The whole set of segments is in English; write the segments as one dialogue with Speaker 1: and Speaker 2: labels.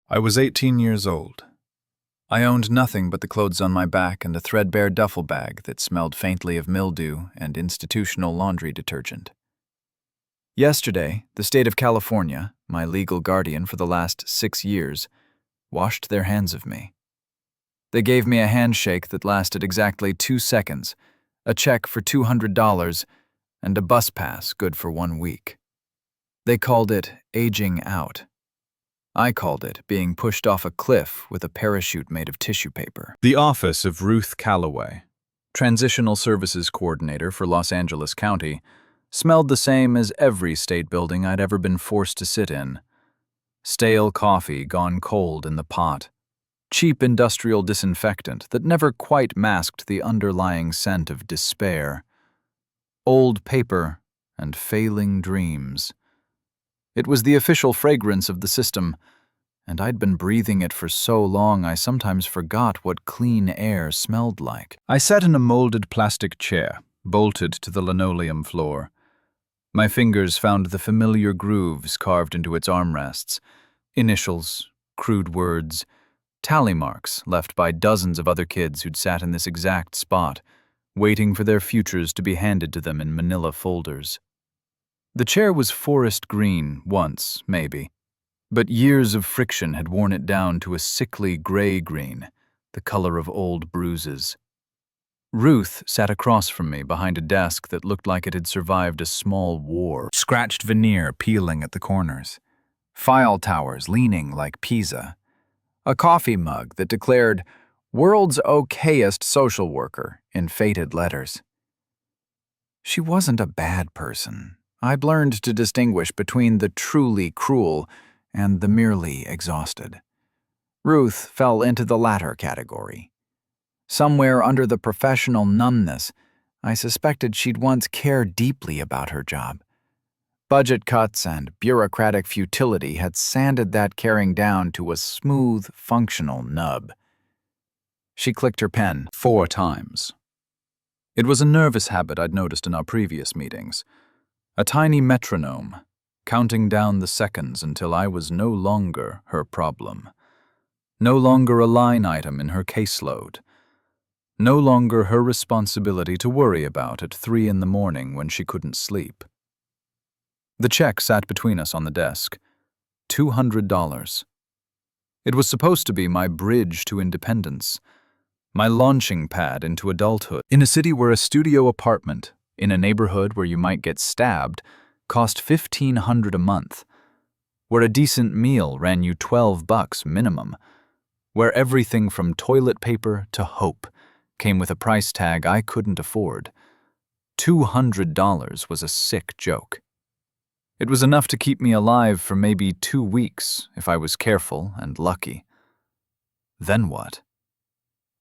Speaker 1: I was 18 years old. I owned nothing but the clothes on my back and a threadbare duffel bag that smelled faintly of mildew and institutional laundry detergent. Yesterday, the state of California, my legal guardian for the last 6 years, washed their hands of me. They gave me a handshake that lasted exactly 2 seconds, a check for $200, and a bus pass good for 1 week. They called it aging out. I called it being pushed off a cliff with a parachute made of tissue paper.
Speaker 2: The office of Ruth Calloway, Transitional Services Coordinator for Los Angeles County, smelled the same as every state building I'd ever been forced to sit in. Stale coffee gone cold in the pot. Cheap industrial disinfectant that never quite masked the underlying scent of despair. Old paper and failing dreams. It was the official fragrance of the system, and I'd been breathing it for so long I sometimes forgot what clean air smelled like.
Speaker 1: I sat in a molded plastic chair, bolted to the linoleum floor. My fingers found the familiar grooves carved into its armrests, initials, crude words, tally marks left by dozens of other kids who'd sat in this exact spot, waiting for their futures to be handed to them in manila folders. The chair was forest green once, maybe, but years of friction had worn it down to a sickly gray-green, the color of old bruises. Ruth sat across from me behind a desk that looked like it had survived a small war. Scratched veneer peeling at the corners. File towers leaning like Pisa. A coffee mug that declared, "World's okayest social worker," in faded letters. She wasn't a bad person. I'd learned to distinguish between the truly cruel and the merely exhausted. Ruth fell into the latter category. Somewhere under the professional numbness, I suspected she'd once cared deeply about her job. Budget cuts and bureaucratic futility had sanded that caring down to a smooth, functional nub. She clicked her pen 4 times. It was a nervous habit I'd noticed in our previous meetings. A tiny metronome, counting down the seconds until I was no longer her problem. No longer a line item in her caseload. No longer her responsibility to worry about at 3 in the morning when she couldn't sleep. The check sat between us on the desk. $200. It was supposed to be my bridge to independence, my launching pad into adulthood. In a city where a studio apartment, in a neighborhood where you might get stabbed, cost $1,500 a month, where a decent meal ran you $12 minimum, where everything from toilet paper to hope came with a price tag I couldn't afford. $200 was a sick joke. It was enough to keep me alive for maybe 2 weeks if I was careful and lucky. Then what?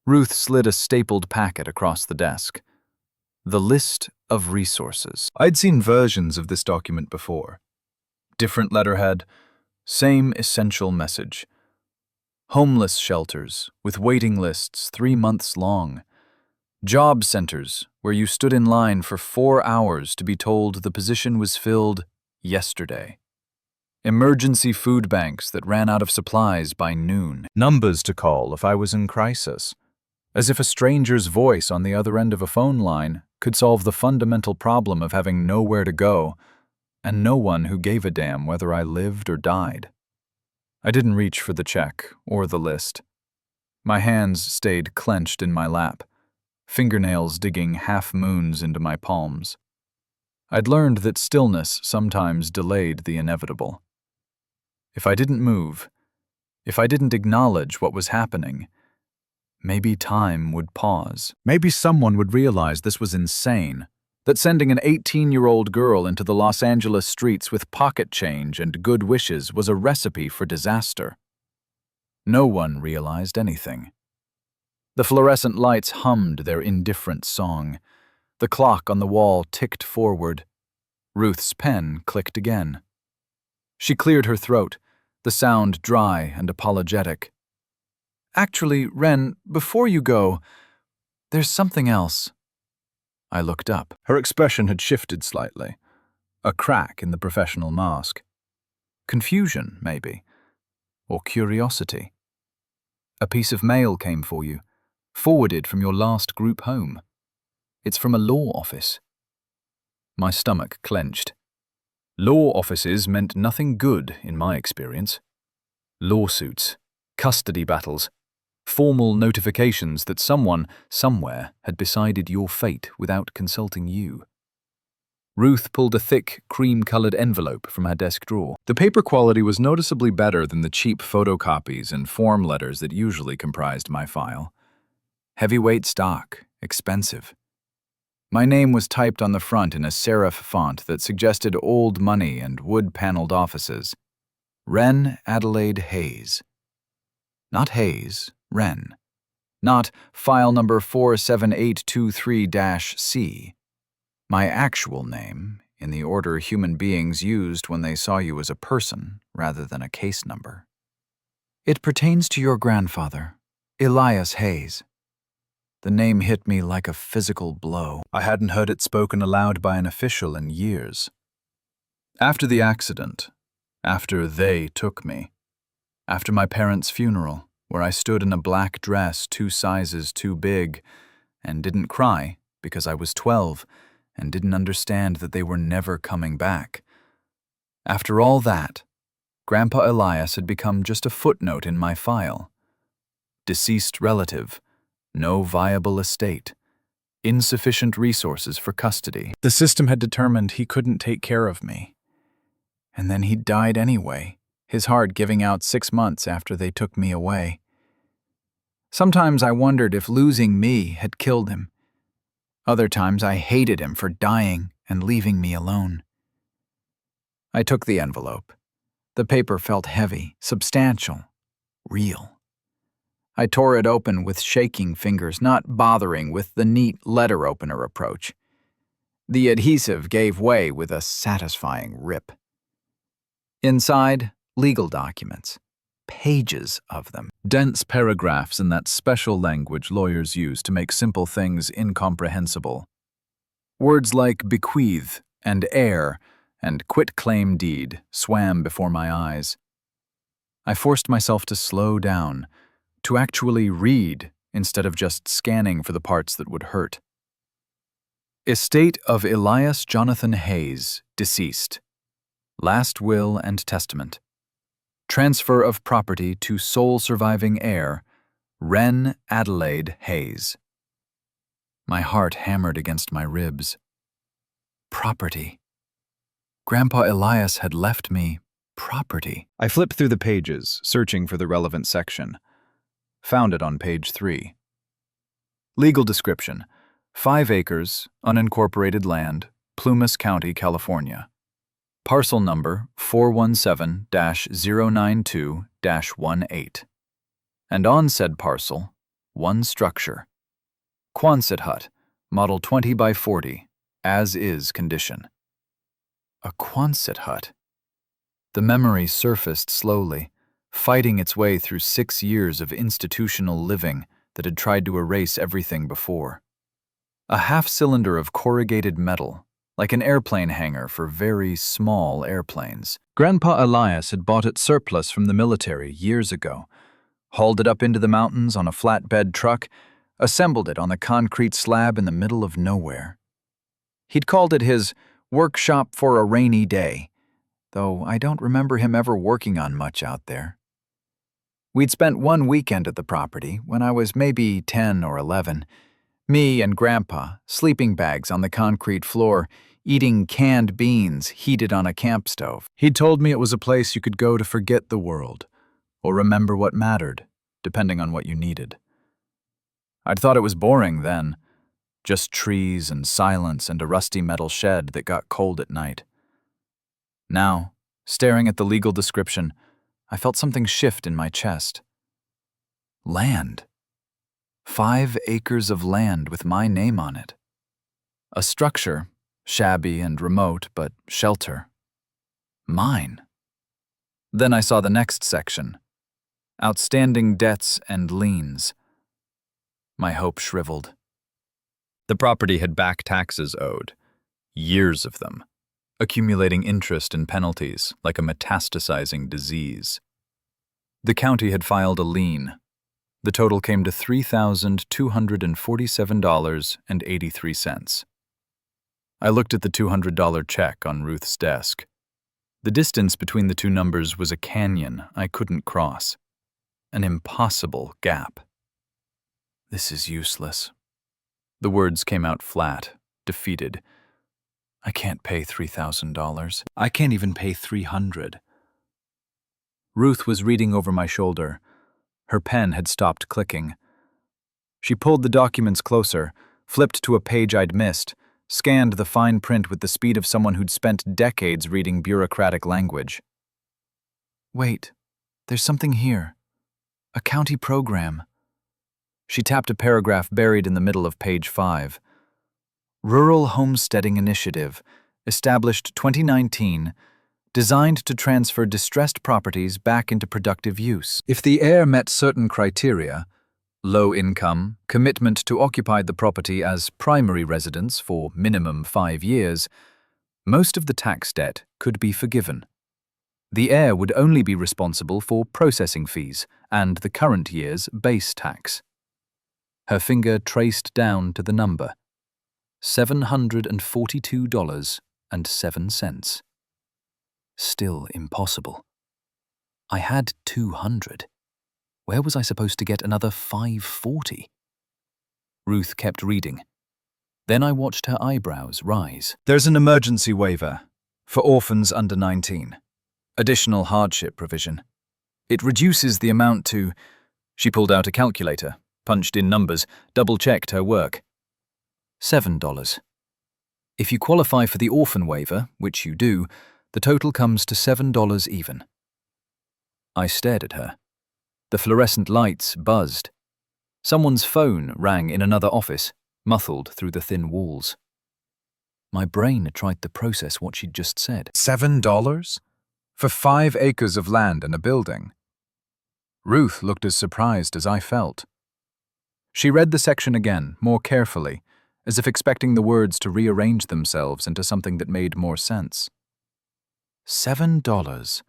Speaker 1: Ruth slid a stapled packet across the desk. The list of resources. I'd seen versions of this document before. Different letterhead, same essential message. Homeless shelters with waiting lists 3 months long. Job centers where you stood in line for 4 hours to be told the position was filled yesterday. Emergency food banks that ran out of supplies by noon. Numbers to call if I was in crisis. As if a stranger's voice on the other end of a phone line could solve the fundamental problem of having nowhere to go and no one who gave a damn whether I lived or died. I didn't reach for the check or the list. My hands stayed clenched in my lap, fingernails digging half-moons into my palms. I'd learned that stillness sometimes delayed the inevitable. If I didn't move, if I didn't acknowledge what was happening, maybe time would pause. Maybe someone would realize this was insane, that sending an 18-year-old girl into the Los Angeles streets with pocket change and good wishes was a recipe for disaster. No one realized anything. The fluorescent lights hummed their indifferent song. The clock on the wall ticked forward. Ruth's pen clicked again. She cleared her throat, the sound dry and apologetic. "Actually, Wren, before you go, there's something else." I looked up. Her expression had shifted slightly. A crack in the professional mask. Confusion, maybe. or curiosity? A piece of mail came for you, forwarded from your last group home. It's from a law office. My stomach clenched. Law offices meant nothing good in my experience. Lawsuits, custody battles, formal notifications that someone, somewhere, had decided your fate without consulting you. Ruth pulled a thick, cream-colored envelope from her desk drawer. The paper quality was noticeably better than the cheap photocopies and form letters that usually comprised my file. Heavyweight stock, expensive. My name was typed on the front in a serif font that suggested old money and wood-paneled offices. Wren Adelaide Hayes. Not Hayes, Wren. Not file number 47823-C. My actual name, in the order human beings used when they saw you as a person rather than a case number. It pertains to your grandfather, Elias Hayes. The name hit me like a physical blow. I hadn't heard it spoken aloud by an official in years. After the accident, after they took me, after my parents' funeral, where I stood in a black dress 2 sizes too big and didn't cry because I was 12 and didn't understand that they were never coming back. After all that, Grandpa Elias had become just a footnote in my file. Deceased relative, no viable estate, insufficient resources for custody. The system had determined he couldn't take care of me. And then he died anyway, his heart giving out 6 months after they took me away. Sometimes I wondered if losing me had killed him. Other times I hated him for dying and leaving me alone. I took the envelope. The paper felt heavy, substantial, real. I tore it open with shaking fingers, not bothering with the neat letter opener approach. The adhesive gave way with a satisfying rip. Inside, legal documents. Pages of them. Dense paragraphs in that special language lawyers use to make simple things incomprehensible. Words like bequeath and heir and quitclaim deed swam before my eyes. I forced myself to slow down, to actually read instead of just scanning for the parts that would hurt. Estate of Elias Jonathan Hayes, deceased. Last will and testament. Transfer of property to sole surviving heir, Wren Adelaide Hayes. My heart hammered against my ribs. Property. Grandpa Elias had left me property. I flipped through the pages, searching for the relevant section. Found it on page 3. Legal description: 5 acres, unincorporated land, Plumas County, California. Parcel number 417-092-18. And on said parcel, 1 structure. Quonset hut, model 20 by 40, as is condition. A Quonset hut. The memory surfaced slowly, fighting its way through 6 years of institutional living that had tried to erase everything before. A half-cylinder of corrugated metal, like an airplane hangar for very small airplanes. Grandpa Elias had bought it surplus from the military years ago, hauled it up into the mountains on a flatbed truck, assembled it on the concrete slab in the middle of nowhere. He'd called it his workshop for a rainy day, though I don't remember him ever working on much out there. We'd spent 1 weekend at the property when I was maybe 10 or 11. Me and Grandpa, sleeping bags on the concrete floor, eating canned beans heated on a camp stove. He'd told me it was a place you could go to forget the world, or remember what mattered, depending on what you needed. I'd thought it was boring then, just trees and silence and a rusty metal shed that got cold at night. Now, staring at the legal description, I felt something shift in my chest. Land. 5 acres of land with my name on it. A structure, shabby and remote, but shelter. Mine. Then I saw the next section. Outstanding debts and liens. My hope shriveled. The property had back taxes owed. Years of them. Accumulating interest and penalties like a metastasizing disease.
Speaker 2: The county had filed a lien. The total came to $3,247.83. I looked at the $200 check on Ruth's desk. The distance between the two numbers was a canyon I couldn't cross. An impossible gap. This is useless. The words came out flat, defeated. I can't pay $3,000. I can't even pay $300. Ruth was reading over my shoulder. Her pen had stopped clicking. She pulled the documents closer, flipped to a page I'd missed, scanned the fine print with the speed of someone who'd spent decades reading bureaucratic language. Wait, there's something here. A county program. She tapped a paragraph buried in the middle of page 5. Rural Homesteading Initiative, established 2019, designed to transfer distressed properties back into productive use. If the heir met certain criteria, low income, commitment to occupy the property as primary residence for minimum 5 years, most of the tax debt could be forgiven. The heir would only be responsible for processing fees and the current year's base tax. Her finger traced down to the number. $742.07. Still impossible. I had $200. Where was I supposed to get another $540? Ruth kept reading. Then I watched her eyebrows rise. There's an emergency waiver for orphans under 19. Additional hardship provision. It reduces the amount to... She pulled out a calculator, punched in numbers, double-checked her work. $7. If you qualify for the orphan waiver, which you do, the total comes to $7 even. I stared at her. The fluorescent lights buzzed. Someone's phone rang in another office, muffled through the thin walls. My brain tried to process what she'd just said. $7? For 5 acres of land and a building. Ruth looked as surprised as I felt. She read the section again, more carefully, as if expecting the words to rearrange themselves into something that made more sense. $7.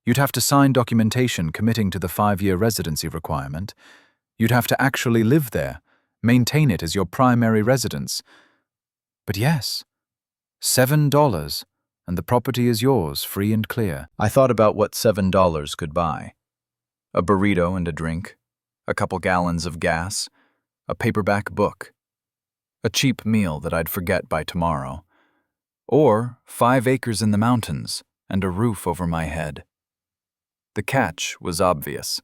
Speaker 2: You'd have to sign documentation committing to the 5-year residency requirement. You'd have to actually live there, maintain it as your primary residence. But yes, $7, and the property is yours, free and clear. I thought about what $7 could buy. A burrito and a drink, a couple gallons of gas, a paperback book, a cheap meal that I'd forget by tomorrow, or 5 acres in the mountains and a roof over my head. The catch was obvious.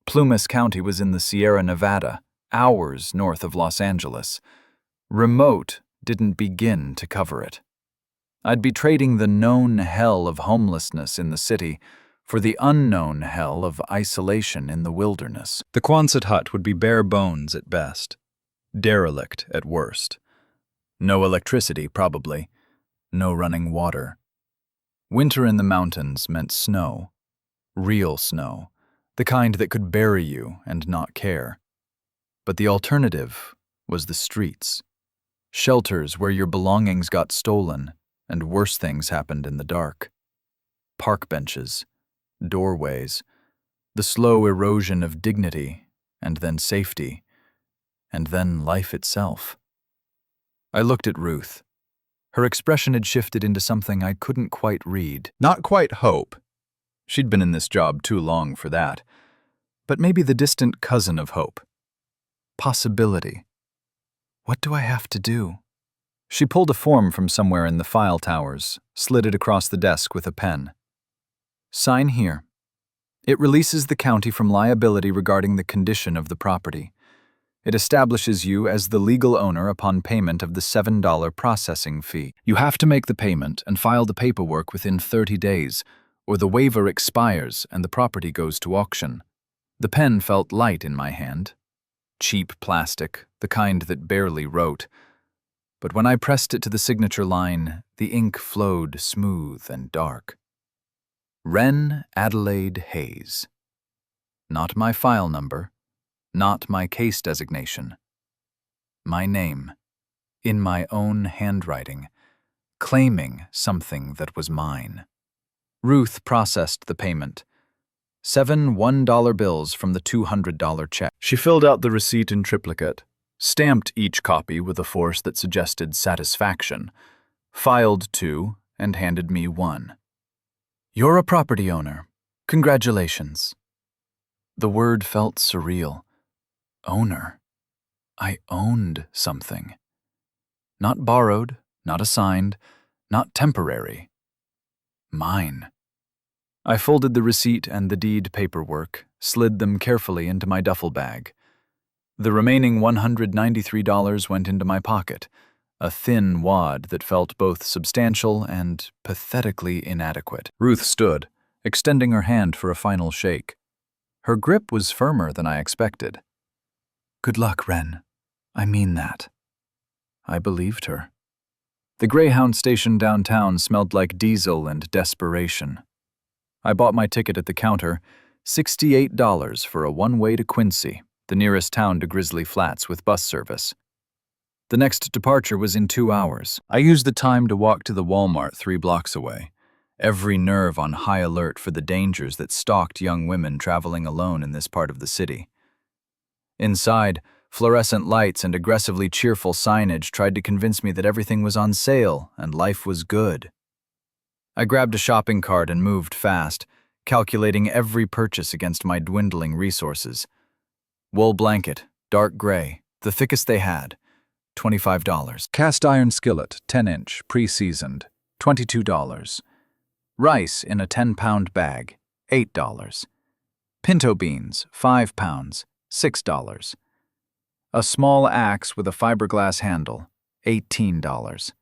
Speaker 2: Plumas County was in the Sierra Nevada, hours north of Los Angeles. Remote didn't begin to cover it. I'd be trading the known hell of homelessness in the city for the unknown hell of isolation in the wilderness. The Quonset hut would be bare bones at best, derelict at worst. No electricity, probably. No running water. Winter in the mountains meant snow. Real snow. The kind that could bury you and not care. But the alternative was the streets. Shelters where your belongings got stolen and worse things happened in the dark. Park benches, doorways, the slow erosion of dignity, and then safety, and then life itself. I looked at Ruth. Her expression had shifted into something I couldn't quite read. Not quite hope. She'd been in this job too long for that. But maybe the distant cousin of hope. Possibility. What do I have to do? She pulled a form from somewhere in the file towers, slid it across the desk with a pen. Sign here. It releases the county from liability regarding the condition of the property. It establishes you as the legal owner upon payment of the $7 processing fee. You have to make the payment and file the paperwork within 30 days, or the waiver expires and the property goes to auction. The pen felt light in my hand. Cheap plastic, the kind that barely wrote. But when I pressed it to the signature line, the ink flowed smooth and dark. Wren Adelaide Hayes. Not my file number, not my case designation. My name, in my own handwriting, claiming something that was mine. Ruth processed the payment. 7 $1 bills from the $200 check. She filled out the receipt in triplicate, stamped each copy with a force that suggested satisfaction, filed 2, and handed me 1. "You're a property owner. Congratulations." The word felt surreal. Owner. I owned something. Not borrowed, not assigned, not temporary. Mine. I folded the receipt and the deed paperwork, slid them carefully into my duffel bag. The remaining $193 went into my pocket, a thin wad that felt both substantial and pathetically inadequate. Ruth stood, extending her hand for a final shake. Her grip was firmer than I expected. "Good luck, Wren. I mean that." I believed her. The Greyhound station downtown smelled like diesel and desperation. I bought my ticket at the counter, $68 for a one-way to Quincy, the nearest town to Grizzly Flats with bus service. The next departure was in 2 hours. I used the time to walk to the Walmart 3 blocks away, every nerve on high alert for the dangers that stalked young women traveling alone in this part of the city. Inside, fluorescent lights and aggressively cheerful signage tried to convince me that everything was on sale and life was good. I grabbed a shopping cart and moved fast, calculating every purchase against my dwindling resources. Wool blanket, dark gray, the thickest they had, $25. Cast iron skillet, 10-inch, pre-seasoned, $22. Rice in a 10-pound bag, $8. Pinto beans, 5 pounds, $6. A small axe with a fiberglass handle, $18.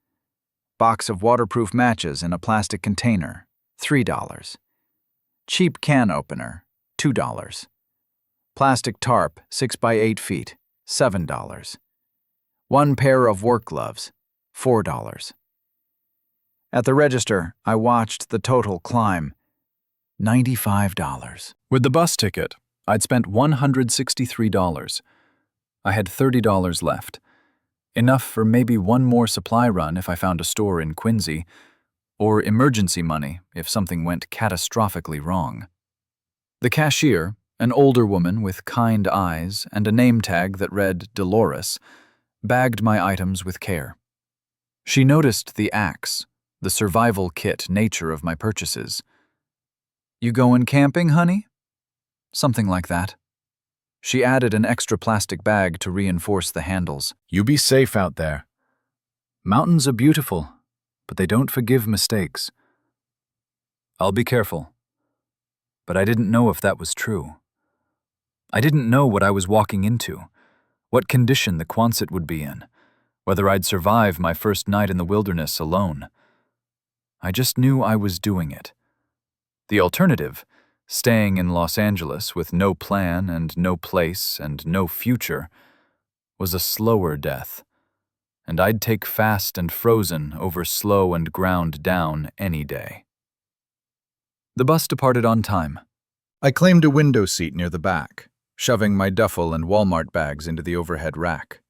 Speaker 2: Box of waterproof matches in a plastic container, $3. Cheap can opener, $2. Plastic tarp, 6 by 8 feet, $7. 1 pair of work gloves, $4. At the register, I watched the total climb, $95. With the bus ticket, I'd spent $163. I had $30 left, enough for maybe one more supply run if I found a store in Quincy, or emergency money if something went catastrophically wrong. The cashier, an older woman with kind eyes and a name tag that read Dolores, bagged my items with care. She noticed the axe, the survival kit nature of my purchases. "You goin' camping, honey?" Something like that. She added an extra plastic bag to reinforce the handles. "You be safe out there. Mountains are beautiful, but they don't forgive mistakes." I'll be careful. But I didn't know if that was true. I didn't know what I was walking into, what condition the Quonset would be in, whether I'd survive my first night in the wilderness alone. I just knew I was doing it. The alternative, staying in Los Angeles with no plan and no place and no future, was a slower death, and I'd take fast and frozen over slow and ground down any day. The bus departed on time. I claimed a window seat near the back, shoving my duffel and Walmart bags into the overhead rack.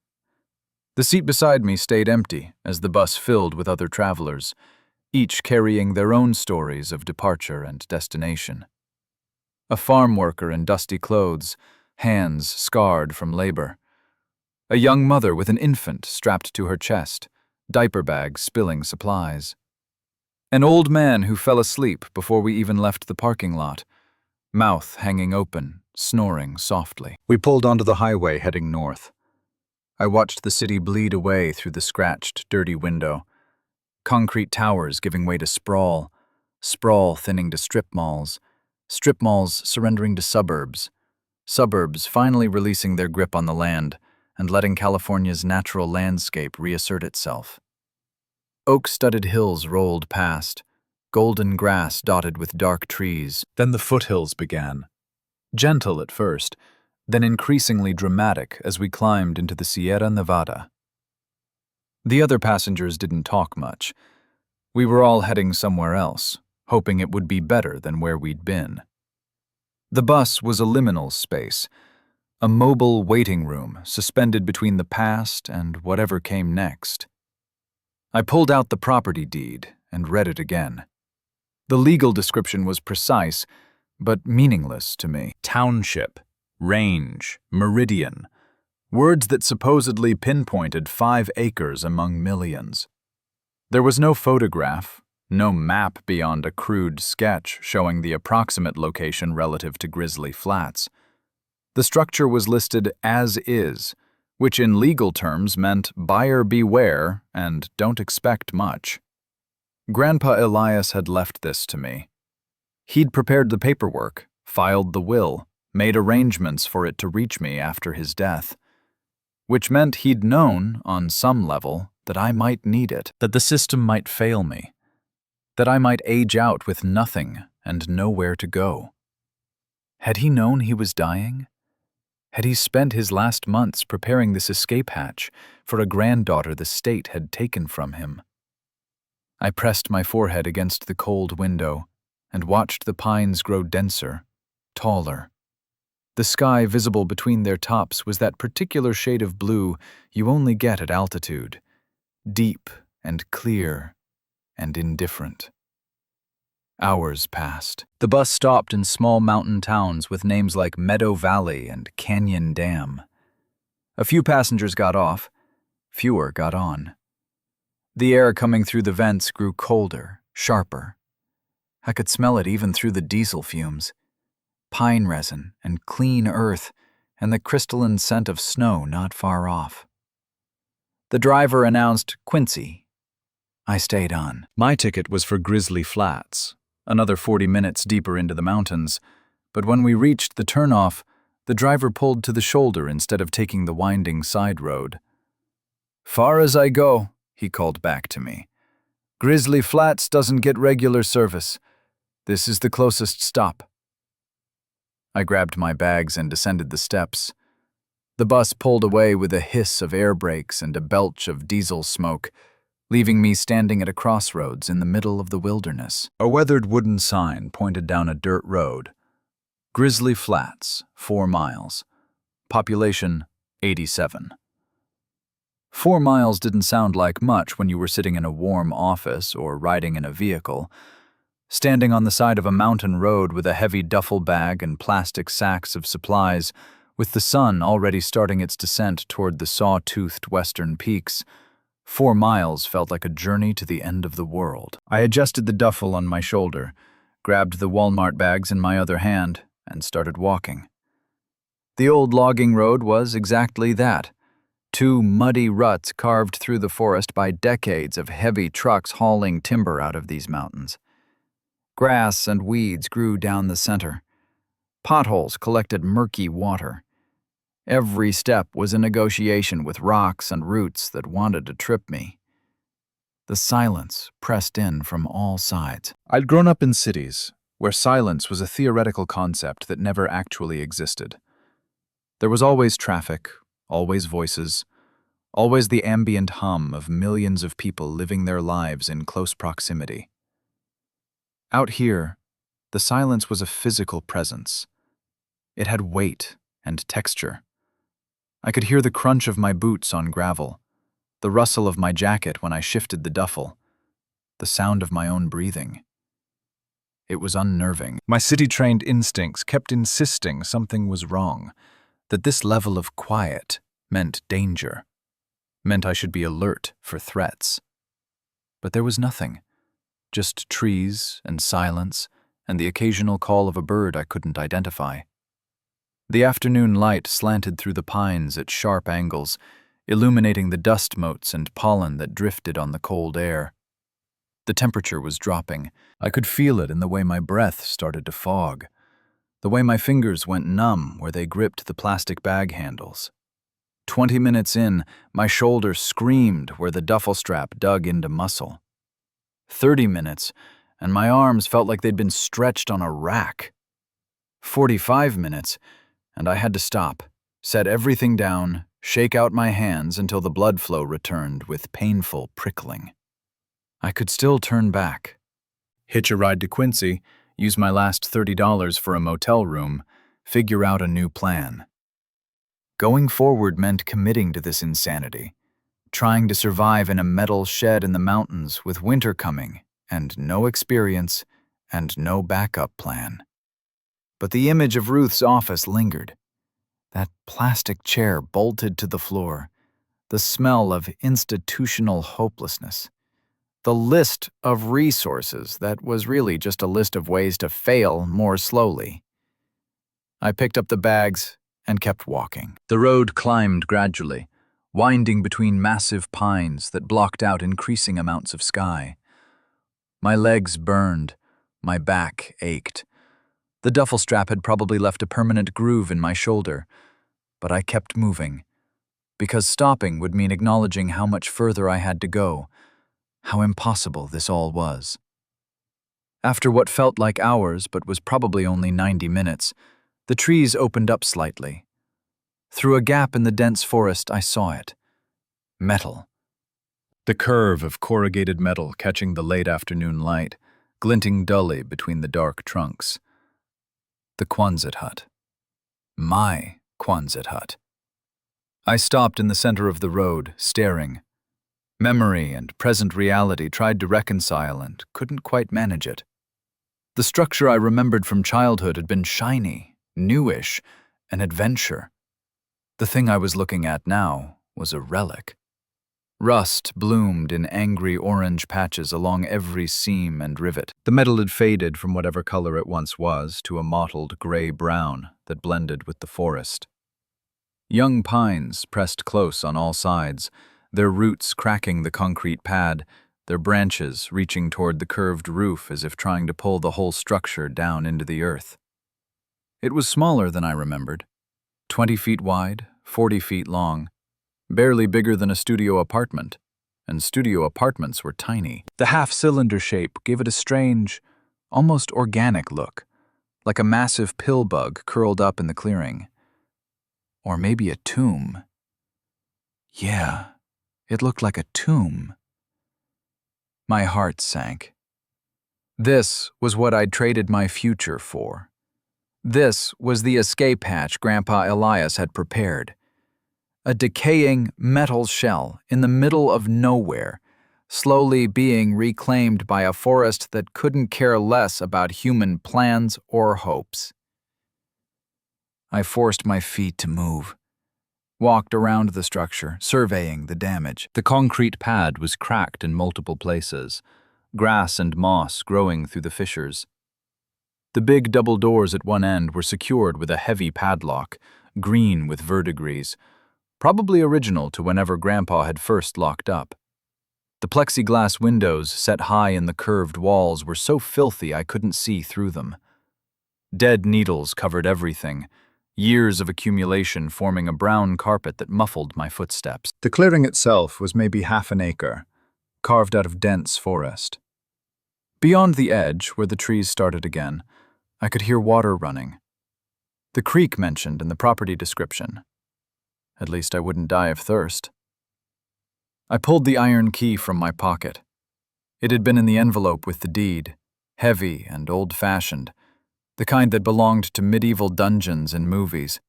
Speaker 2: The seat beside me stayed empty as the bus filled with other travelers, each carrying their own stories of departure and destination. A farm worker in dusty clothes, hands scarred from labor. A young mother with an infant strapped to her chest, diaper bags spilling supplies. An old man who fell asleep before we even left the parking lot, mouth hanging open, snoring softly. We pulled onto the highway heading north. I watched the city bleed away through the scratched, dirty window. Concrete towers giving way to sprawl, sprawl thinning to strip malls surrendering to suburbs, suburbs finally releasing their grip on the land and letting California's natural landscape reassert itself. Oak-studded hills rolled past, golden grass dotted with dark trees. Then the foothills began. Gentle at first, then increasingly dramatic as we climbed into the Sierra Nevada. The other passengers didn't talk much. We were all heading somewhere else, hoping it would be better than where we'd been. The bus was a liminal space, a mobile waiting room suspended between the past and whatever came next. I pulled out the property deed and read it again. The legal description was precise, but meaningless to me. Township, range, meridian, words that supposedly pinpointed 5 acres among millions. There was no photograph, no map beyond a crude sketch showing the approximate location relative to Grizzly Flats. The structure was listed as is, which in legal terms meant buyer beware and don't expect much. Grandpa Elias had left this to me. He'd prepared the paperwork, filed the will, made arrangements for it to reach me after his death, which meant he'd known, on some level, that I might need it, that the system might fail me, that I might age out with nothing and nowhere to go. Had he known he was dying? Had he spent his last months preparing this escape hatch for a granddaughter the state had taken from him? I pressed my forehead against the cold window and watched the pines grow denser, taller. The sky visible between their tops was that particular shade of blue you only get at altitude, deep and clear and indifferent. Hours passed. The bus stopped in small mountain towns with names like Meadow Valley and Canyon Dam. A few passengers got off, fewer got on. The air coming through the vents grew colder, sharper. I could smell it even through the diesel fumes. Pine resin and clean earth and the crystalline scent of snow not far off. The driver announced Quincy. I stayed on. My ticket was for Grizzly Flats, another 40 minutes deeper into the mountains, but when we reached the turnoff, the driver pulled to the shoulder instead of taking the winding side road. "Far as I go," he called back to me. "Grizzly Flats doesn't get regular service. This is the closest stop." I grabbed my bags and descended the steps. The bus pulled away with a hiss of air brakes and a belch of diesel smoke, leaving me standing at a crossroads in the middle of the wilderness. A weathered wooden sign pointed down a dirt road. Grizzly Flats, 4 miles. Population, 87. 4 miles didn't sound like much when you were sitting in a warm office or riding in a vehicle. Standing on the side of a mountain road with a heavy duffel bag and plastic sacks of supplies, with the sun already starting its descent toward the saw-toothed western peaks, 4 miles felt like a journey to the end of the world. I adjusted the duffel on my shoulder, grabbed the Walmart bags in my other hand, and started walking. The old logging road was exactly that. 2 muddy ruts carved through the forest by decades of heavy trucks hauling timber out of these mountains. Grass and weeds grew down the center. Potholes collected murky water. Every step was a negotiation with rocks and roots that wanted to trip me. The silence pressed in from all sides. I'd grown up in cities, where silence was a theoretical concept that never actually existed. There was always traffic, always voices, always the ambient hum of millions of people living their lives in close proximity. Out here, the silence was a physical presence. It had weight and texture. I could hear the crunch of my boots on gravel, the rustle of my jacket when I shifted the duffel, the sound of my own breathing. It was unnerving. My city-trained instincts kept insisting something was wrong, that this level of quiet meant danger, meant I should be alert for threats. But there was nothing. Just trees and silence and the occasional call of a bird I couldn't identify. The afternoon light slanted through the pines at sharp angles, illuminating the dust motes and pollen that drifted on the cold air. The temperature was dropping. I could feel it in the way my breath started to fog, the way my fingers went numb where they gripped the plastic bag handles. 20 minutes in, my shoulder screamed where the duffel strap dug into muscle. 30 minutes, and my arms felt like they'd been stretched on a rack. 45 minutes, and I had to stop, set everything down, shake out my hands until the blood flow returned with painful prickling. I could still turn back, hitch a ride to Quincy, use my last $30 for a motel room, figure out a new plan. Going forward meant committing to this insanity, trying to survive in a metal shed in the mountains with winter coming and no experience and no backup plan.
Speaker 1: But the image of Ruth's office lingered. That plastic chair bolted to the floor, the smell of institutional hopelessness, the list of resources that was really just a list of ways to fail more slowly. I picked up the bags and kept walking.
Speaker 2: The road climbed gradually, winding between massive pines that blocked out increasing amounts of sky. My legs burned, my back ached. The duffel strap had probably left a permanent groove in my shoulder, but I kept moving, because stopping would mean acknowledging how much further I had to go, how impossible this all was. After what felt like hours but was probably only 90 minutes, the trees opened up slightly. Through a gap in the dense forest, I saw it. Metal. The curve of corrugated metal catching the late afternoon light, glinting dully between the dark trunks. The Quonset hut. My Quonset hut. I stopped in the center of the road, staring. Memory and present reality tried to reconcile and couldn't quite manage it. The structure I remembered from childhood had been shiny, newish, an adventure. The thing I was looking at now was a relic. Rust bloomed in angry orange patches along every seam and rivet. The metal had faded from whatever color it once was to a mottled gray-brown that blended with the forest. Young pines pressed close on all sides, their roots cracking the concrete pad, their branches reaching toward the curved roof as if trying to pull the whole structure down into the earth. It was smaller than I remembered, 20 feet wide, 40 feet long, barely bigger than a studio apartment, and studio apartments were tiny. The half-cylinder shape gave it a strange, almost organic look, like a massive pill bug curled up in the clearing. Or maybe a tomb. Yeah, it looked like a tomb. My heart sank. This was what I'd traded my future for. This was the escape hatch Grandpa Elias had prepared. A decaying metal shell in the middle of nowhere, slowly being reclaimed by a forest that couldn't care less about human plans or hopes. I forced my feet to move, walked around the structure, surveying the damage. The concrete pad was cracked in multiple places, grass and moss growing through the fissures. The big double doors at one end were secured with a heavy padlock, green with verdigris, probably original to whenever Grandpa had first locked up. The plexiglass windows set high in the curved walls were so filthy I couldn't see through them. Dead needles covered everything, years of accumulation forming a brown carpet that muffled my footsteps. The clearing itself was maybe half an acre, carved out of dense forest. Beyond the edge, where the trees started again, I could hear water running. The creek mentioned in the property description. At least I wouldn't die of thirst. I pulled the iron key from my pocket. It had been in the envelope with the deed, heavy and old-fashioned, the kind that belonged to medieval dungeons in movies.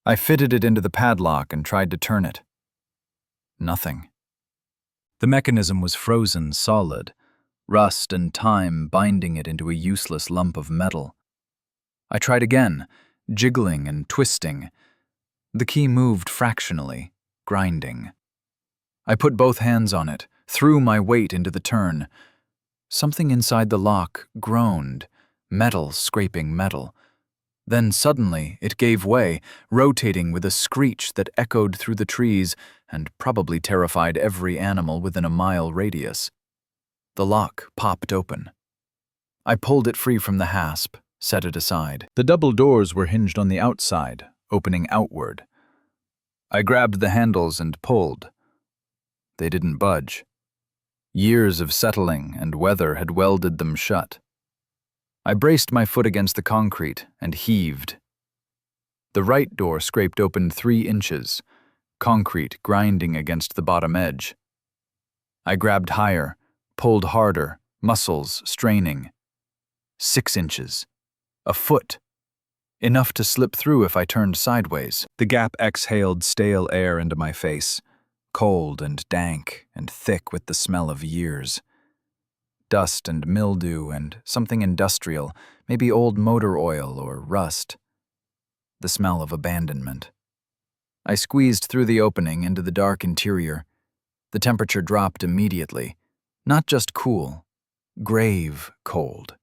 Speaker 2: I fitted it into the padlock and tried to turn it. Nothing. The mechanism was frozen solid, rust and time binding it into a useless lump of metal. I tried again, jiggling and twisting. The key moved fractionally, grinding. I put both hands on it, threw my weight into the turn. Something inside the lock groaned, metal scraping metal. Then suddenly it gave way, rotating with a screech that echoed through the trees and probably terrified every animal within a mile radius. The lock popped open. I pulled it free from the hasp, set it aside. The double doors were hinged on the outside, opening outward. I grabbed the handles and pulled. They didn't budge. Years of settling and weather had welded them shut. I braced my foot against the concrete and heaved. The right door scraped open 3 inches, concrete grinding against the bottom edge. I grabbed higher, pulled harder, muscles straining. 6 inches. A foot. Enough to slip through if I turned sideways. The gap exhaled stale air into my face, cold and dank and thick with the smell of years. Dust and mildew and something industrial, maybe old motor oil or rust. The smell of abandonment. I squeezed through the opening into the dark interior. The temperature dropped immediately. Not just cool, grave cold.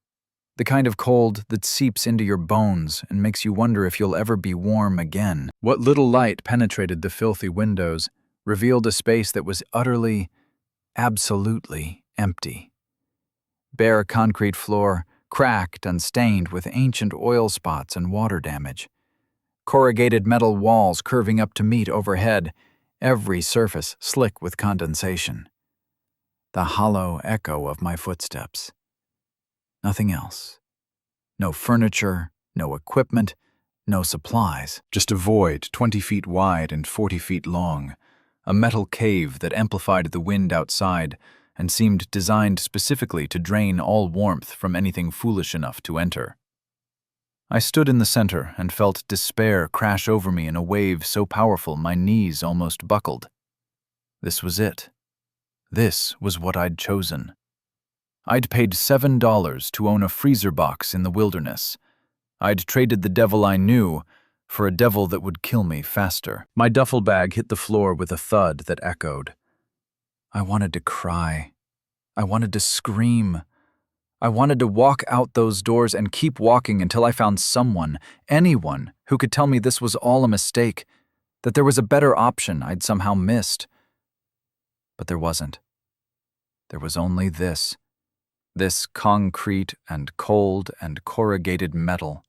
Speaker 2: The kind of cold that seeps into your bones and makes you wonder if you'll ever be warm again. What little light penetrated the filthy windows revealed a space that was utterly, absolutely empty. Bare concrete floor, cracked and stained with ancient oil spots and water damage. Corrugated metal walls curving up to meet overhead, every surface slick with condensation. The hollow echo of my footsteps. Nothing else. No furniture, no equipment, no supplies. Just a void 20 feet wide and 40 feet long. A metal cave that amplified the wind outside and seemed designed specifically to drain all warmth from anything foolish enough to enter. I stood in the center and felt despair crash over me in a wave so powerful my knees almost buckled. This was it. This was what I'd chosen. I'd paid $7 to own a freezer box in the wilderness. I'd traded the devil I knew for a devil that would kill me faster. My duffel bag hit the floor with a thud that echoed. I wanted to cry. I wanted to scream. I wanted to walk out those doors and keep walking until I found someone, anyone, who could tell me this was all a mistake, that there was a better option I'd somehow missed. But there wasn't. There was only this. This concrete and cold and corrugated metal.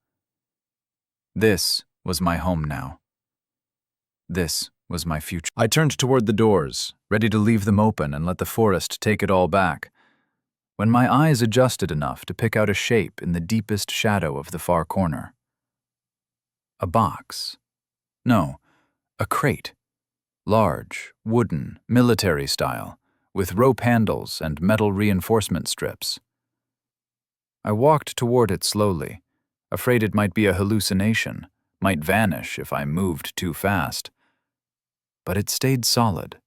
Speaker 2: This was my home now. This was my future. I turned toward the doors, ready to leave them open and let the forest take it all back, when my eyes adjusted enough to pick out a shape in the deepest shadow of the far corner. A box. No, a crate. Large, wooden, military style, with rope handles and metal reinforcement strips. I walked toward it slowly, afraid it might be a hallucination, might vanish if I moved too fast. But it stayed solid.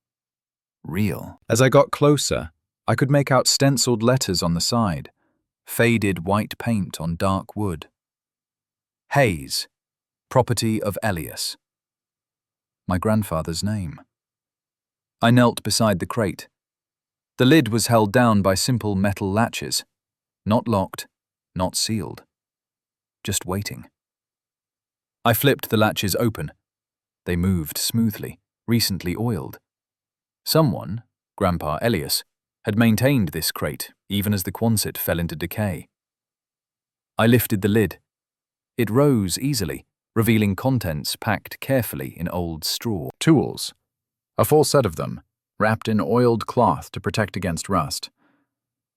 Speaker 2: Real. As I got closer, I could make out stenciled letters on the side, faded white paint on dark wood. Hayes, property of Elias. My grandfather's name. I knelt beside the crate. The lid was held down by simple metal latches, not locked, not sealed, just waiting. I flipped the latches open. They moved smoothly, recently oiled. Someone, Grandpa Elias, had maintained this crate even as the Quonset fell into decay. I lifted the lid. It rose easily, revealing contents packed carefully in old straw. Tools. A full set of them, wrapped in oiled cloth to protect against rust.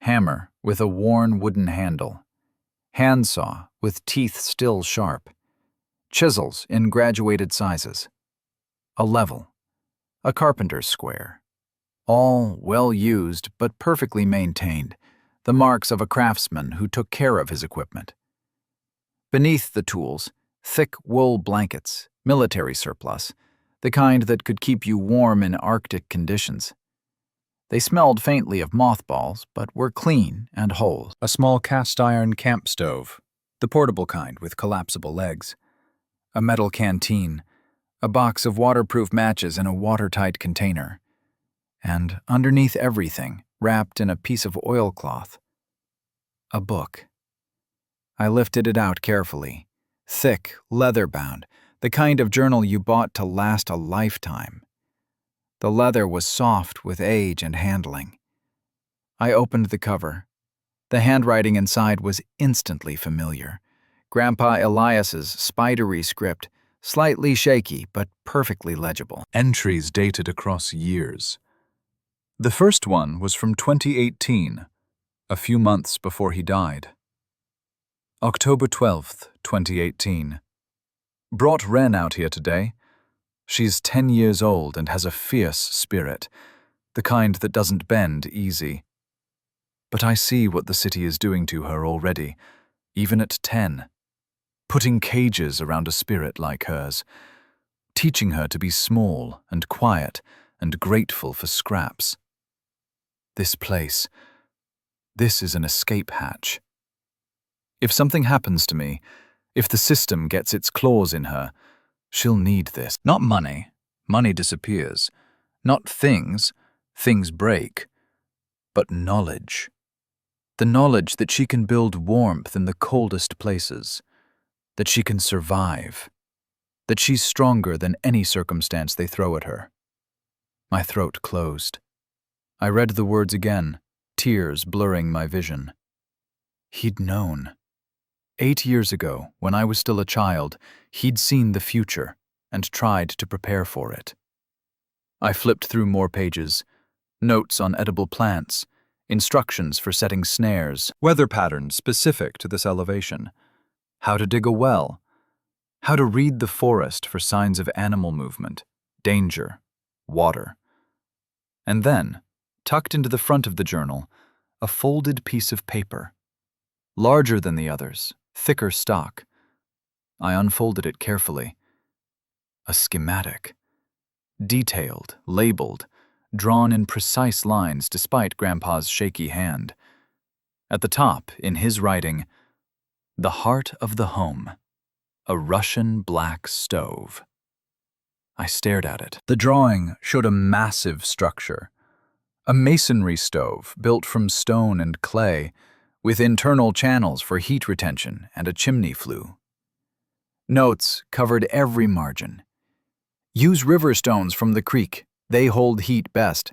Speaker 2: Hammer with a worn wooden handle. Handsaw with teeth still sharp. Chisels in graduated sizes. A level. A carpenter's square. All well used but perfectly maintained, the marks of a craftsman who took care of his equipment. Beneath the tools, thick wool blankets, military surplus, the kind that could keep you warm in Arctic conditions. They smelled faintly of mothballs, but were clean and whole. A small cast-iron camp stove, the portable kind with collapsible legs. A metal canteen, a box of waterproof matches in a watertight container. And underneath everything, wrapped in a piece of oilcloth, a book. I lifted it out carefully, thick, leather-bound, the kind of journal you bought to last a lifetime. The leather was soft with age and handling. I opened the cover. The handwriting inside was instantly familiar. Grandpa Elias's spidery script, slightly shaky but perfectly legible. Entries dated across years. The first one was from 2018, a few months before he died. October 12th, 2018. Brought Wren out here today. She's 10 years old and has a fierce spirit, the kind that doesn't bend easy. But I see what the city is doing to her already, even at 10. Putting cages around a spirit like hers, teaching her to be small and quiet and grateful for scraps. This place,
Speaker 1: This is an escape hatch. If something happens to me, if the system gets its claws in her, she'll need this.
Speaker 2: Not money. Money disappears. Not things. Things break. But knowledge. The knowledge that she can build warmth in the coldest places. That she can survive. That she's stronger than any circumstance they throw at her. My throat closed. I read the words again, tears blurring my vision. He'd known. 8 years ago, when I was still a child, he'd seen the future and tried to prepare for it. I flipped through more pages, notes on edible plants, instructions for setting snares, weather patterns specific to this elevation, how to dig a well, how to read the forest for signs of animal movement, danger, water. And then, tucked into the front of the journal, a folded piece of paper. Larger than the others, thicker stock. I unfolded it carefully. A schematic. Detailed, labeled, drawn in precise lines despite Grandpa's shaky hand. At the top, in his writing, "The heart of the home, a Russian black stove." I stared at it. The drawing showed a massive structure. A masonry stove built from stone and clay, with internal channels for heat retention and a chimney flue. Notes covered every margin. Use river stones from the creek. They hold heat best.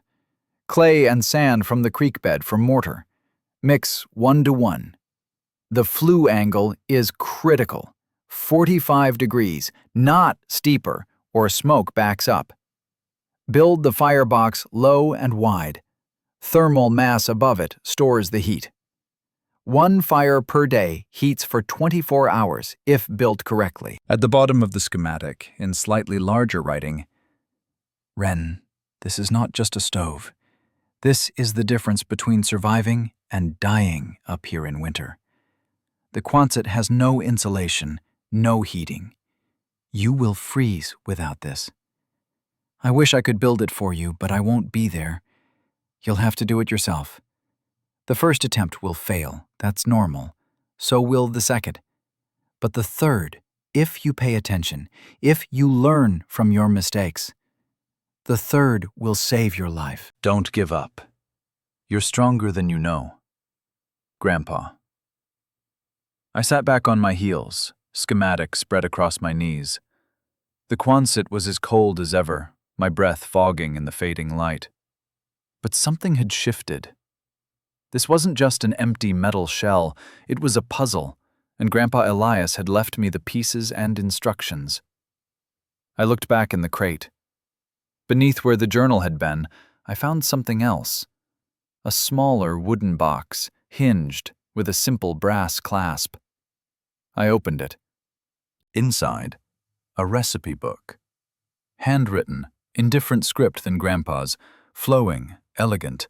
Speaker 2: Clay and sand from the creek bed for mortar. Mix 1:1. The flue angle is critical. 45 degrees, not steeper, or smoke backs up. Build the firebox low and wide. Thermal mass above it stores the heat. 1 fire per day heats for 24 hours if built correctly. At the bottom of the schematic, in slightly larger writing, "Ren, this is not just a stove. This is the difference between surviving and dying up here in winter. The Quonset has no insulation, no heating. You will freeze without this. I wish I could build it for you, but I won't be there. You'll have to do it yourself. The first attempt will fail, that's normal. So will the second. But the third, if you pay attention, if you learn from your mistakes, the third will save your life. Don't give up. You're stronger than you know. Grandpa." I sat back on my heels, schematic spread across my knees. The Quonset was as cold as ever, my breath fogging in the fading light. But something had shifted. This wasn't just an empty metal shell, it was a puzzle, and Grandpa Elias had left me the pieces and instructions. I looked back in the crate. Beneath where the journal had been, I found something else. A smaller wooden box, hinged, with a simple brass clasp. I opened it. Inside, a recipe book. Handwritten, in different script than Grandpa's, flowing, elegant.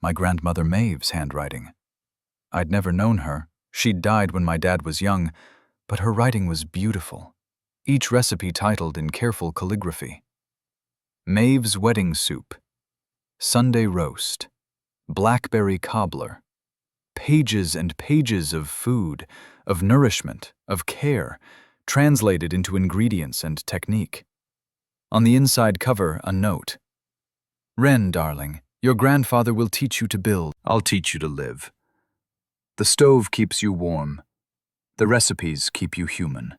Speaker 2: My grandmother Maeve's handwriting. I'd never known her. She'd died when my dad was young, but her writing was beautiful. Each recipe titled in careful calligraphy. Maeve's wedding soup, Sunday roast, blackberry cobbler. Pages and pages of food, of nourishment, of care, translated into ingredients and technique. On the inside cover, a note. "Ren, darling, your grandfather will teach you to build. I'll teach you to live. The stove keeps you warm. The recipes keep you human.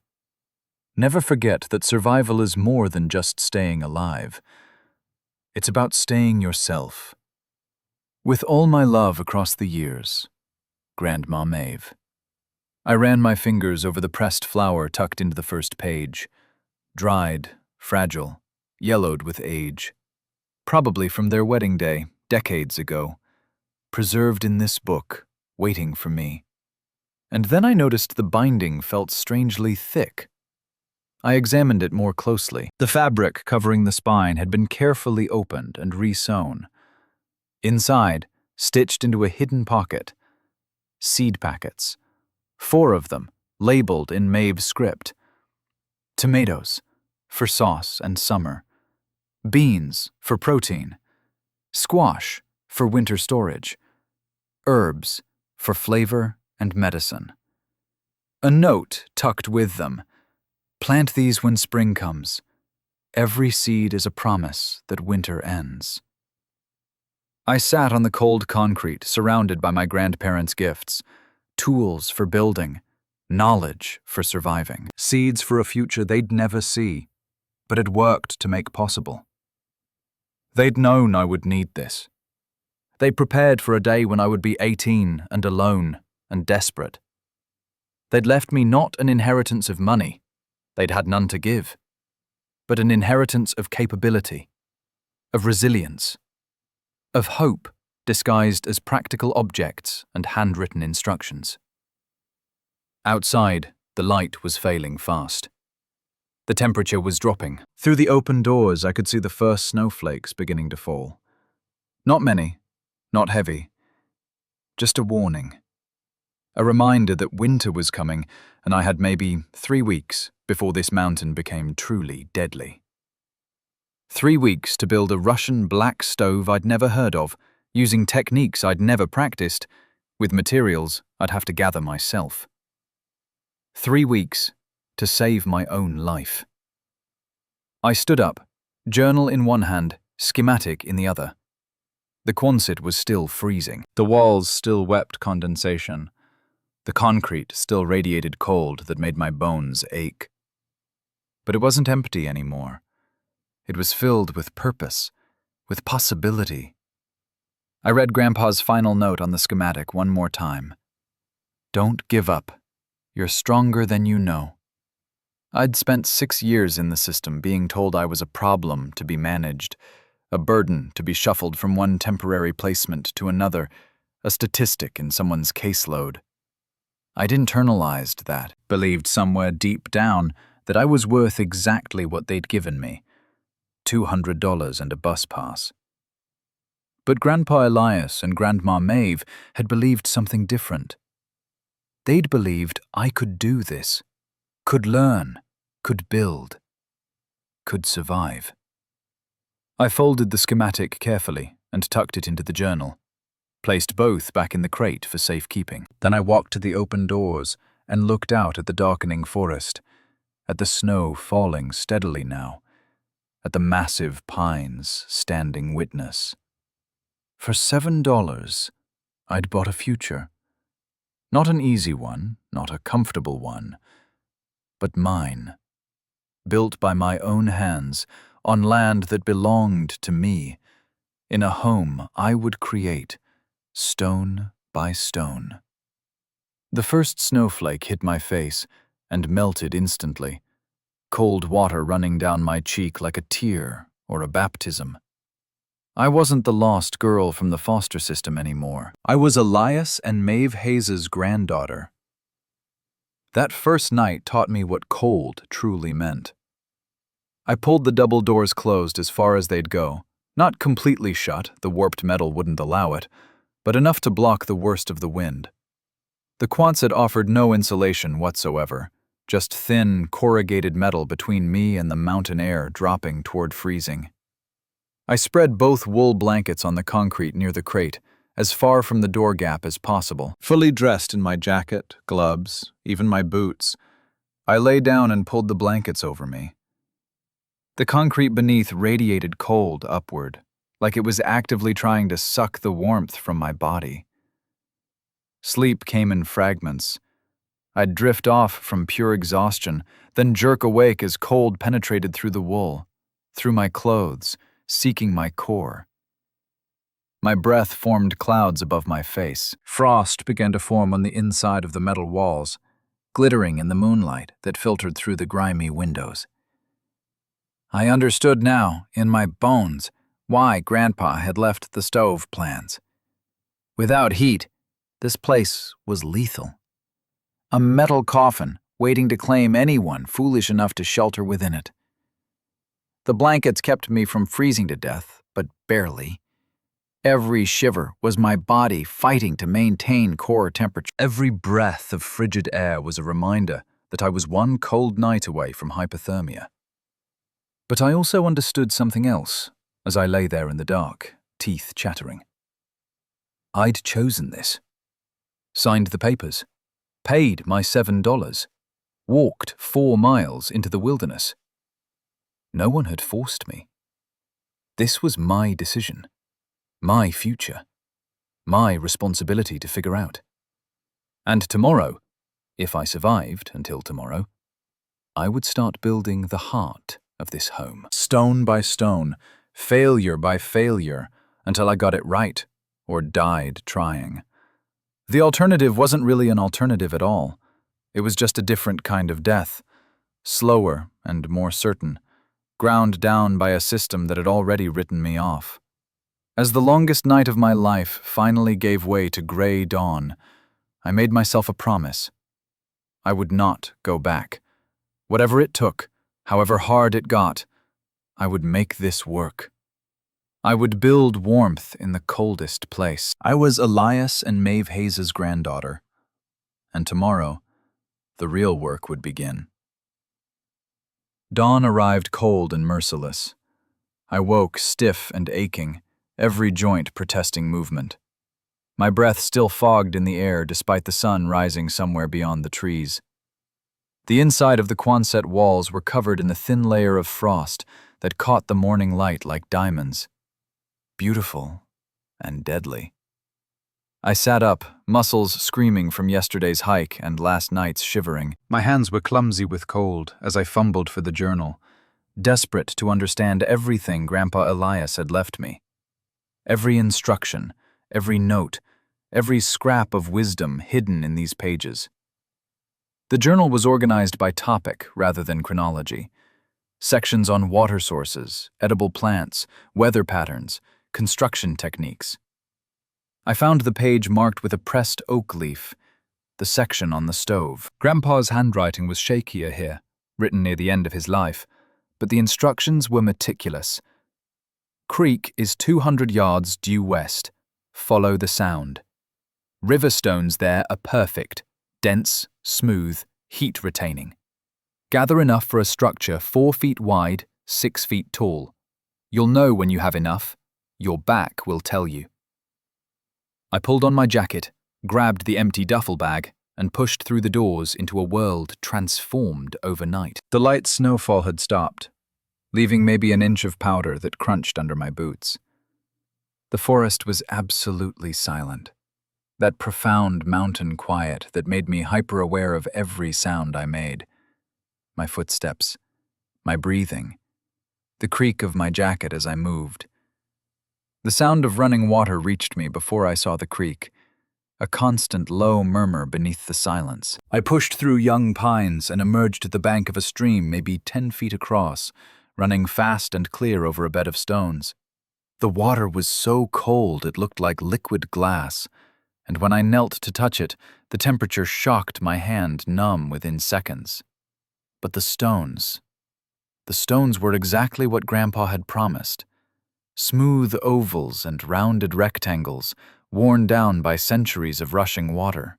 Speaker 2: Never forget that survival is more than just staying alive. It's about staying yourself. With all my love across the years, Grandma Maeve." I ran my fingers over the pressed flour tucked into the first page. Dried, fragile, yellowed with age. Probably from their wedding day, decades ago. Preserved in this book, waiting for me. And then I noticed the binding felt strangely thick. I examined it more closely. The fabric covering the spine had been carefully opened and re-sewn. Inside, stitched into a hidden pocket, seed packets. 4 of them, labeled in Maeve's script. Tomatoes, for sauce and summer. Beans, for protein. Squash, for winter storage.
Speaker 1: herbs for flavor and medicine. A note tucked with them: plant these when spring comes. Every seed is a promise that winter ends. I sat on the cold concrete, surrounded by my grandparents' gifts: tools for building, knowledge for surviving.
Speaker 2: Seeds for a future they'd never see, but had worked to make possible. They'd known I would need this. They prepared for a day when I would be 18 and alone and desperate. They'd left me not an inheritance of money, they'd had none to give, but an inheritance of capability, of resilience, of hope disguised as practical objects and handwritten instructions. Outside, the light was failing fast. The temperature was dropping. Through the open doors, I could see the first snowflakes beginning to fall. Not many, not heavy, just a warning. A reminder that winter was coming, and I had maybe 3 weeks before this mountain became truly deadly. 3 weeks to build a Russian black stove I'd never heard of, using techniques I'd never practiced, with materials I'd have to gather myself. 3 weeks to save my own life. I stood up, journal in one hand, schematic in the other. The Quonset was still freezing. The walls still wept condensation. The concrete still radiated cold that made my bones ache. But it wasn't empty anymore. It was filled with purpose, with possibility. I read Grandpa's final note on the schematic one more time. Don't give up. You're stronger than you know. I'd spent 6 years in the system being told I was a problem to be managed, a burden to be shuffled from one temporary placement to another, a statistic in someone's caseload. I'd internalized that, believed somewhere deep down that I was worth exactly what they'd given me, $200 and a bus pass. But Grandpa Elias and Grandma Maeve had believed something different. They'd believed I could do this, could learn, could build, could survive. I folded the schematic carefully and tucked it into the journal, placed both back in the crate for safekeeping. Then I walked to the open doors and looked out at the darkening forest, at the snow falling steadily now, at the massive pines standing witness. For $7, I'd bought a future. Not an easy one, not a comfortable one, but mine. Built by my own hands, on land that belonged to me, in a home I would create, stone by stone. The first snowflake hit my face and melted instantly, cold water running down my cheek like a tear or a baptism. I wasn't the lost girl from the foster system anymore. I was Elias and Maeve Hayes' granddaughter. That first night taught me what cold truly meant. I pulled the double doors closed as far as they'd go, not completely shut, the warped metal wouldn't allow it, but enough to block the worst of the wind. The Quonset offered no insulation whatsoever, just thin, corrugated metal between me and the mountain air dropping toward freezing. I spread both wool blankets on the concrete near the crate, as far from the door gap as possible. Fully dressed in my jacket, gloves, even my boots, I lay down and pulled the blankets over me. The concrete beneath radiated cold upward, like it was actively trying to suck the warmth from my body. Sleep came in fragments. I'd drift off from pure exhaustion, then jerk awake as cold penetrated through the wool, through my clothes, seeking my core. My breath formed clouds above my face. Frost began to form on the inside of the metal walls, glittering in the moonlight that filtered through the grimy windows. I understood now, in my bones, why Grandpa had left the stove plans. Without heat, this place was lethal. A metal coffin waiting to claim anyone foolish enough to shelter within it. The blankets kept me from freezing to death, but barely. Every shiver was my body fighting to maintain core temperature. Every breath of frigid air was a reminder that I was one cold night away from hypothermia. But I also understood something else as I lay there in the dark, teeth chattering. I'd chosen this. Signed the papers. Paid my $7. Walked 4 miles into the wilderness. No one had forced me. This was my decision. My future. My responsibility to figure out. And tomorrow, if I survived until tomorrow, I would start building the heart of this home. Stone by stone, failure by failure, until I got it right, or died trying. The alternative wasn't really an alternative at all. It was just a different kind of death, slower and more certain, ground down by a system that had already written me off. As the longest night of my life finally gave way to gray dawn, I made myself a promise. I would not go back. Whatever it took, however hard it got, I would make this work. I would build warmth in the coldest place. I was Elias and Maeve Hayes' granddaughter, and tomorrow, the real work would begin. Dawn arrived cold and merciless. I woke stiff and aching, every joint protesting movement. My breath still fogged in the air despite the sun rising somewhere beyond the trees. The inside of the Quonset walls were covered in a thin layer of frost that caught the morning light like diamonds. Beautiful and deadly. I sat up, muscles screaming from yesterday's hike and last night's shivering. My hands were clumsy with cold as I fumbled for the journal, desperate to understand everything Grandpa Elias had left me. Every instruction, every note, every scrap of wisdom hidden in these pages. The journal was organized by topic rather than chronology. Sections on water sources, edible plants, weather patterns, construction techniques. I found the page marked with a pressed oak leaf, the section on the stove. Grandpa's handwriting was shakier here, written near the end of his life, but the instructions were meticulous. Creek is 200 yards due west. Follow the sound. River stones there are perfect, dense, smooth, heat-retaining. Gather enough for a structure 4 feet wide, 6 feet tall. You'll know when you have enough. Your back will tell you. I pulled on my jacket, grabbed the empty duffel bag, and pushed through the doors into a world transformed overnight. The light snowfall had stopped, leaving maybe an inch of powder that crunched under my boots. The forest was absolutely silent. That profound mountain quiet that made me hyper-aware of every sound I made. My footsteps, my breathing, the creak of my jacket as I moved. The sound of running water reached me before I saw the creek, a constant low murmur beneath the silence. I pushed through young pines and emerged at the bank of a stream maybe 10 feet across, running fast and clear over a bed of stones. The water was so cold it looked like liquid glass, and when I knelt to touch it, the temperature shocked my hand numb within seconds. But the stones were exactly what Grandpa had promised. Smooth ovals and rounded rectangles, worn down by centuries of rushing water.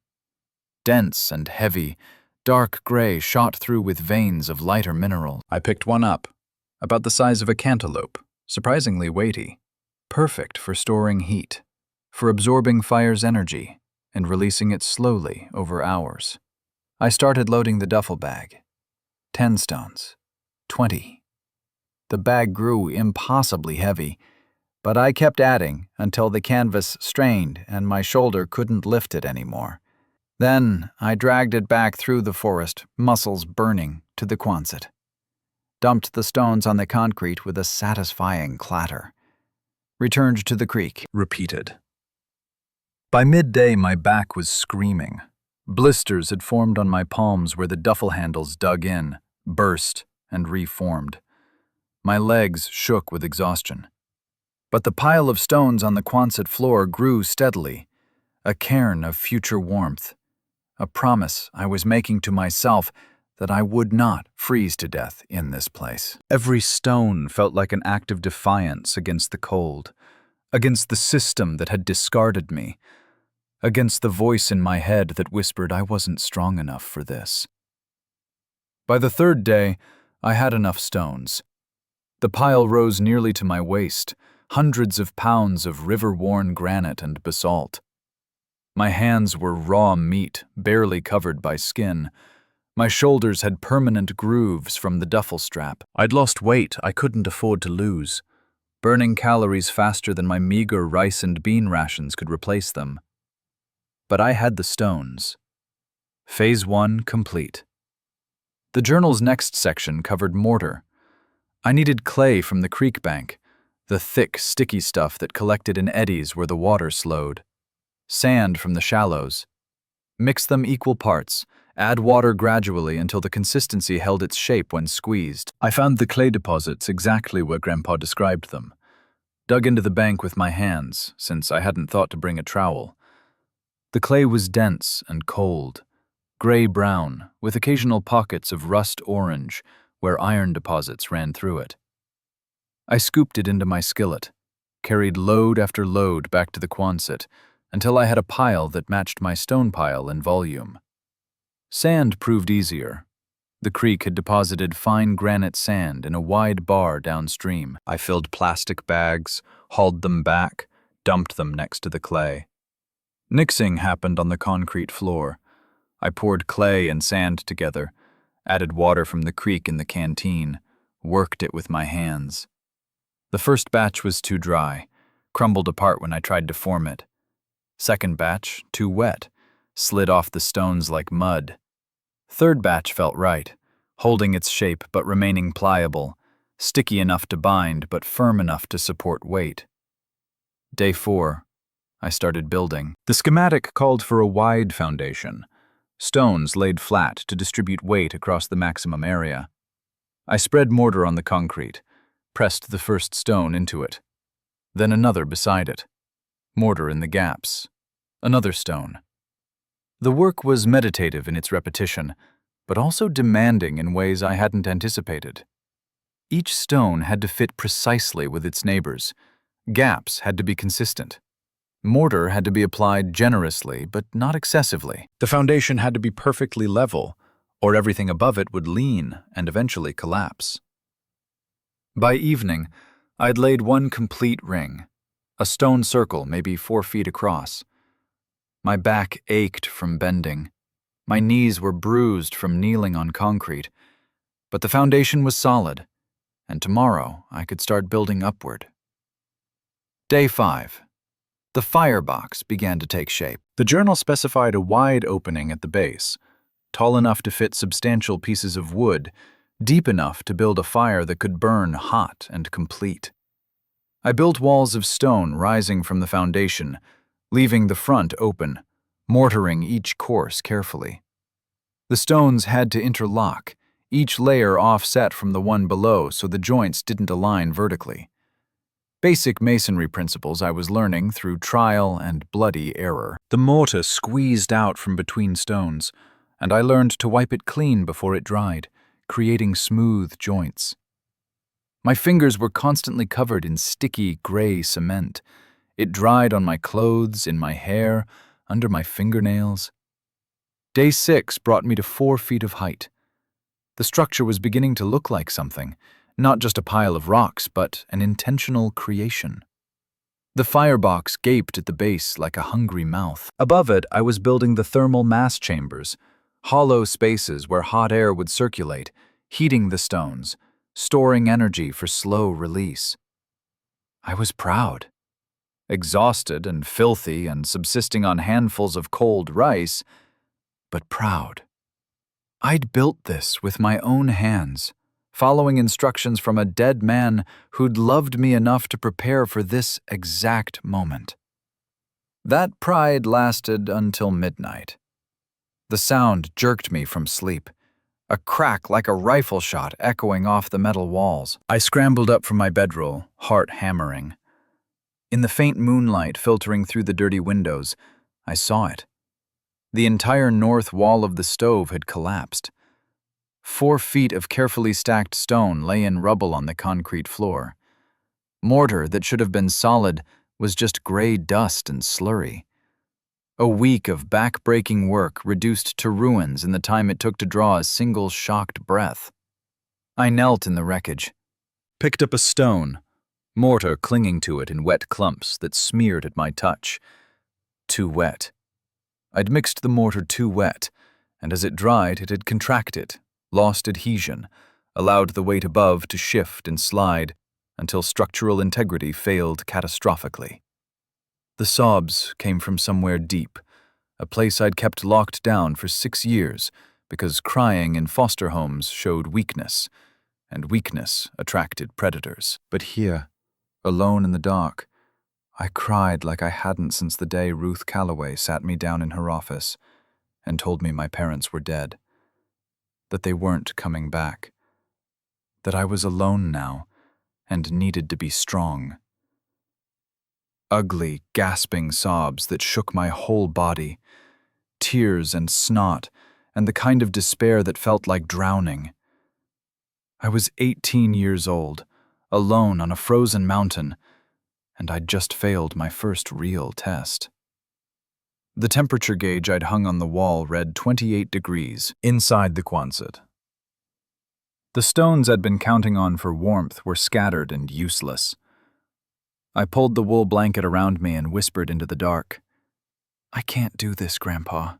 Speaker 2: Dense and heavy, dark gray shot through with veins of lighter mineral. I picked one up, about the size of a cantaloupe, surprisingly weighty, perfect for storing heat, for absorbing fire's energy and releasing it slowly over hours. I started loading the duffel bag. 10 stones. 20. The bag grew impossibly heavy, but I kept adding until the canvas strained and my shoulder couldn't lift it anymore. Then I dragged it back through the forest, muscles burning, to the Quonset. Dumped the stones on the concrete with a satisfying clatter. Returned to the creek. Repeated. By midday, my back was screaming. Blisters had formed on my palms where the duffel handles dug in, burst, and reformed. My legs shook with exhaustion. But the pile of stones on the Quonset floor grew steadily, a cairn of future warmth, a promise I was making to myself that I would not freeze to death in this place. Every stone felt like an act of defiance against the cold, against the system that had discarded me, against the voice in my head that whispered I wasn't strong enough for this. By the 3rd day, I had enough stones. The pile rose nearly to my waist, hundreds of pounds of river-worn granite and basalt. My hands were raw meat, barely covered by skin. My shoulders had permanent grooves from the duffel strap. I'd lost weight I couldn't afford to lose, burning calories faster than my meager rice and bean rations could replace them. But I had the stones. Phase 1 complete. The journal's next section covered mortar. I needed clay from the creek bank, the thick, sticky stuff that collected in eddies where the water slowed. Sand from the shallows. Mix them equal parts. Add water gradually until the consistency held its shape when squeezed. I found the clay deposits exactly where Grandpa described them. Dug into the bank with my hands, since I hadn't thought to bring a trowel. The clay was dense and cold, gray-brown, with occasional pockets of rust orange where iron deposits ran through it. I scooped it into my skillet, carried load after load back to the Quonset, until I had a pile that matched my stone pile in volume. Sand proved easier. The creek had deposited fine granite sand in a wide bar downstream. I filled plastic bags, hauled them back, dumped them next to the clay. Mixing happened on the concrete floor. I poured clay and sand together, added water from the creek in the canteen, worked it with my hands. The first batch was too dry, crumbled apart when I tried to form it. Second batch, too wet, slid off the stones like mud. Third batch felt right, holding its shape but remaining pliable, sticky enough to bind but firm enough to support weight. Day 4, I started building. The schematic called for a wide foundation, stones laid flat to distribute weight across the maximum area. I spread mortar on the concrete, pressed the first stone into it, then another beside it, mortar in the gaps, another stone. The work was meditative in its repetition, but also demanding in ways I hadn't anticipated. Each stone had to fit precisely with its neighbors. Gaps had to be consistent. Mortar had to be applied generously, but not excessively. The foundation had to be perfectly level, or everything above it would lean and eventually collapse. By evening, I'd laid one complete ring, a stone circle maybe 4 feet across. My back ached from bending. My knees were bruised from kneeling on concrete, but the foundation was solid, and tomorrow I could start building upward. Day 5. The firebox began to take shape. The journal specified a wide opening at the base, tall enough to fit substantial pieces of wood, deep enough to build a fire that could burn hot and complete. I built walls of stone rising from the foundation, leaving the front open, mortaring each course carefully. The stones had to interlock, each layer offset from the one below so the joints didn't align vertically. Basic masonry principles I was learning through trial and bloody error. The mortar squeezed out from between stones, and I learned to wipe it clean before it dried, creating smooth joints. My fingers were constantly covered in sticky gray cement. It dried on my clothes, in my hair, under my fingernails. Day 6 brought me to 4 feet of height. The structure was beginning to look like something, not just a pile of rocks, but an intentional creation. The firebox gaped at the base like a hungry mouth. Above it, I was building the thermal mass chambers, hollow spaces where hot air would circulate, heating the stones, storing energy for slow release. I was proud. Exhausted and filthy and subsisting on handfuls of cold rice, but proud. I'd built this with my own hands, following instructions from a dead man who'd loved me enough to prepare for this exact moment. That pride lasted until midnight. The sound jerked me from sleep, a crack like a rifle shot echoing off the metal walls. I scrambled up from my bedroll, heart hammering. In the faint moonlight filtering through the dirty windows, I saw it. The entire north wall of the stove had collapsed. 4 feet of carefully stacked stone lay in rubble on the concrete floor. Mortar that should have been solid was just gray dust and slurry. A week of back-breaking work reduced to ruins in the time it took to draw a single shocked breath. I knelt in the wreckage, picked up a stone, mortar clinging to it in wet clumps that smeared at my touch. Too wet, I'd mixed the mortar too wet, and as it dried, it had contracted, lost adhesion, allowed the weight above to shift and slide until structural integrity failed catastrophically. The sobs came from somewhere deep, a place I'd kept locked down for 6 years because crying in foster homes showed weakness, and weakness attracted predators. But here, alone in the dark, I cried like I hadn't since the day Ruth Calloway sat me down in her office and told me my parents were dead, that they weren't coming back, that I was alone now and needed to be strong. Ugly, gasping sobs that shook my whole body, tears and snot, and the kind of despair that felt like drowning. I was 18 years old, alone on a frozen mountain, and I'd just failed my first real test. The temperature gauge I'd hung on the wall read 28 degrees inside the Quonset. The stones I'd been counting on for warmth were scattered and useless. I pulled the wool blanket around me and whispered into the dark, "I can't do this, Grandpa.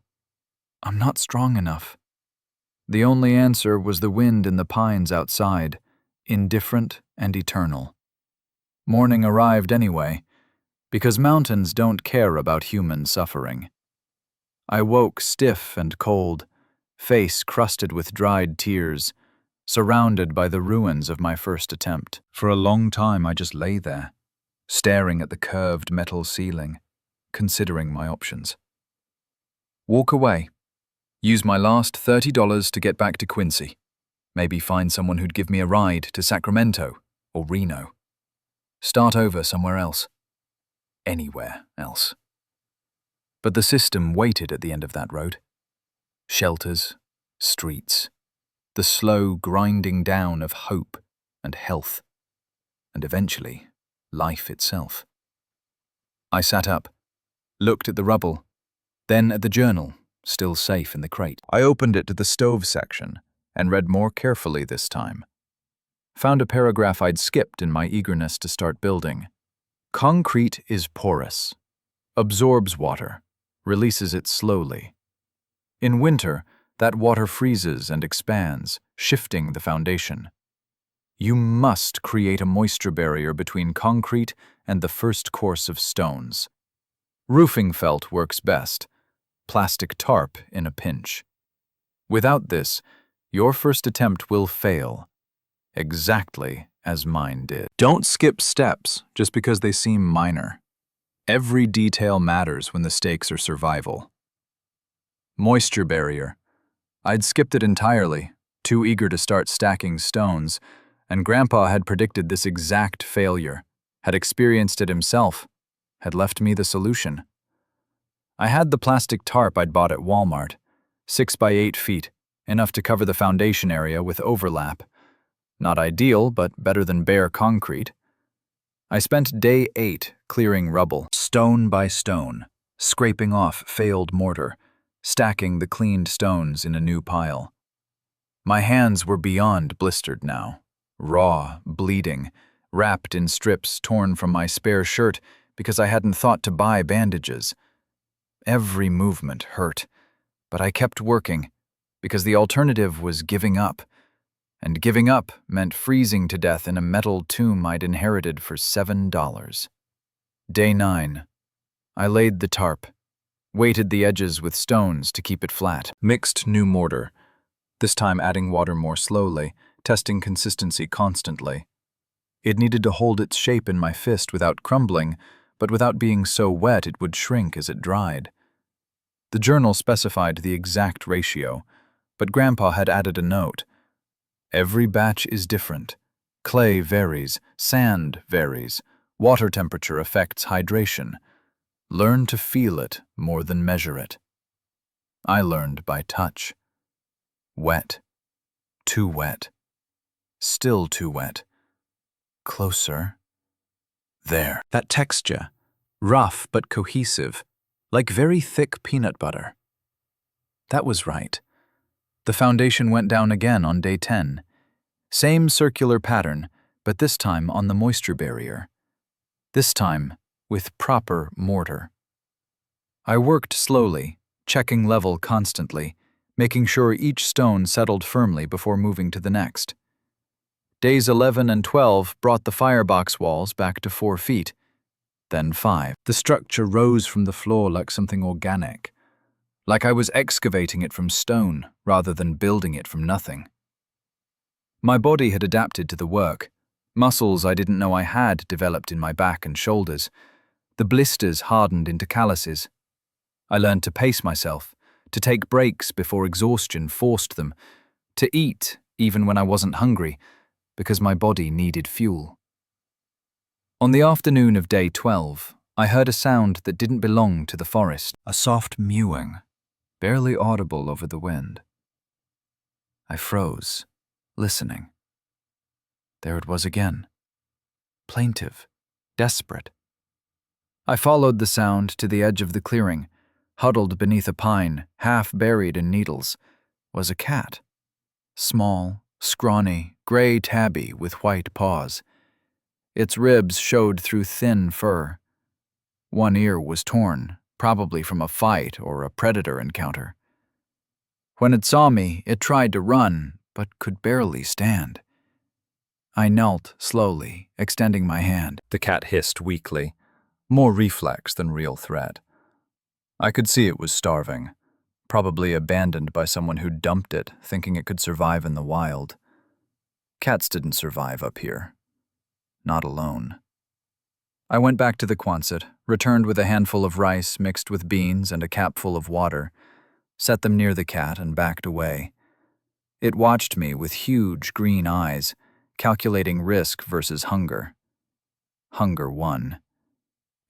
Speaker 2: I'm not strong enough." The only answer was the wind in the pines outside, indifferent and eternal. Morning arrived anyway, because mountains don't care about human suffering. I woke stiff and cold, face crusted with dried tears, surrounded by the ruins of my first attempt. For a long time I just lay there, staring at the curved metal ceiling, considering my options. Walk away. Use my last $30 to get back to Quincy. Maybe find someone who'd give me a ride to Sacramento or Reno. Start over somewhere else. Anywhere else. But the system waited at the end of that road. Shelters, streets, the slow grinding down of hope and health, and eventually, life itself. I sat up, looked at the rubble, then at the journal, still safe in the crate. I opened it to the stove section and read more carefully this time. Found a paragraph I'd skipped in my eagerness to start building. Concrete is porous, absorbs water, releases it slowly. In winter, that water freezes and expands, shifting the foundation. You must create a moisture barrier between concrete and the first course of stones. Roofing felt works best, plastic tarp in a pinch. Without this, your first attempt will fail, exactly as mine did. Don't skip steps just because they seem minor. Every detail matters when the stakes are survival. Moisture barrier. I'd skipped it entirely, too eager to start stacking stones, and Grandpa had predicted this exact failure, had experienced it himself, had left me the solution. I had the plastic tarp I'd bought at Walmart, 6 by 8 feet, enough to cover the foundation area with overlap. Not ideal, but better than bare concrete. I spent day 8 clearing rubble, stone by stone, scraping off failed mortar, stacking the cleaned stones in a new pile. My hands were beyond blistered now, raw, bleeding, wrapped in strips torn from my spare shirt because I hadn't thought to buy bandages. Every movement hurt, but I kept working because the alternative was giving up, and giving up meant freezing to death in a metal tomb I'd inherited for $7. Day 9. I laid the tarp, weighted the edges with stones to keep it flat. Mixed new mortar, this time adding water more slowly, testing consistency constantly. It needed to hold its shape in my fist without crumbling, but without being so wet it would shrink as it dried. The journal specified the exact ratio, but Grandpa had added a note. Every batch is different. Clay varies, sand varies, water temperature affects hydration. Learn to feel it more than measure it. I learned by touch. Wet. Too wet. Still too wet. Closer. There. That texture. Rough but cohesive, like very thick peanut butter. That was right. The foundation went down again on day 10. Same circular pattern, but this time on the moisture barrier. This time with proper mortar. I worked slowly, checking level constantly, making sure each stone settled firmly before moving to the next. Days 11 and 12 brought the firebox walls back to 4 feet, then 5. The structure rose from the floor like something organic, like I was excavating it from stone rather than building it from nothing. My body had adapted to the work. Muscles I didn't know I had developed in my back and shoulders. The blisters hardened into calluses. I learned to pace myself, to take breaks before exhaustion forced them, to eat even when I wasn't hungry, because my body needed fuel. On the afternoon of day 12, I heard a sound that didn't belong to the forest, a soft mewing, barely audible over the wind. I froze, listening. There it was again, plaintive, desperate. I followed the sound to the edge of the clearing. Huddled beneath a pine, half buried in needles, was a cat. Small, scrawny, gray tabby with white paws. Its ribs showed through thin fur. One ear was torn, probably from a fight or a predator encounter. When it saw me, it tried to run, but could barely stand. I knelt slowly, extending my hand. The cat hissed weakly, more reflex than real threat. I could see it was starving, probably abandoned by someone who dumped it, thinking it could survive in the wild. Cats didn't survive up here. Not alone. I went back to the Quonset, returned with a handful of rice mixed with beans and a capful of water, set them near the cat and backed away. It watched me with huge green eyes, calculating risk versus hunger. Hunger won.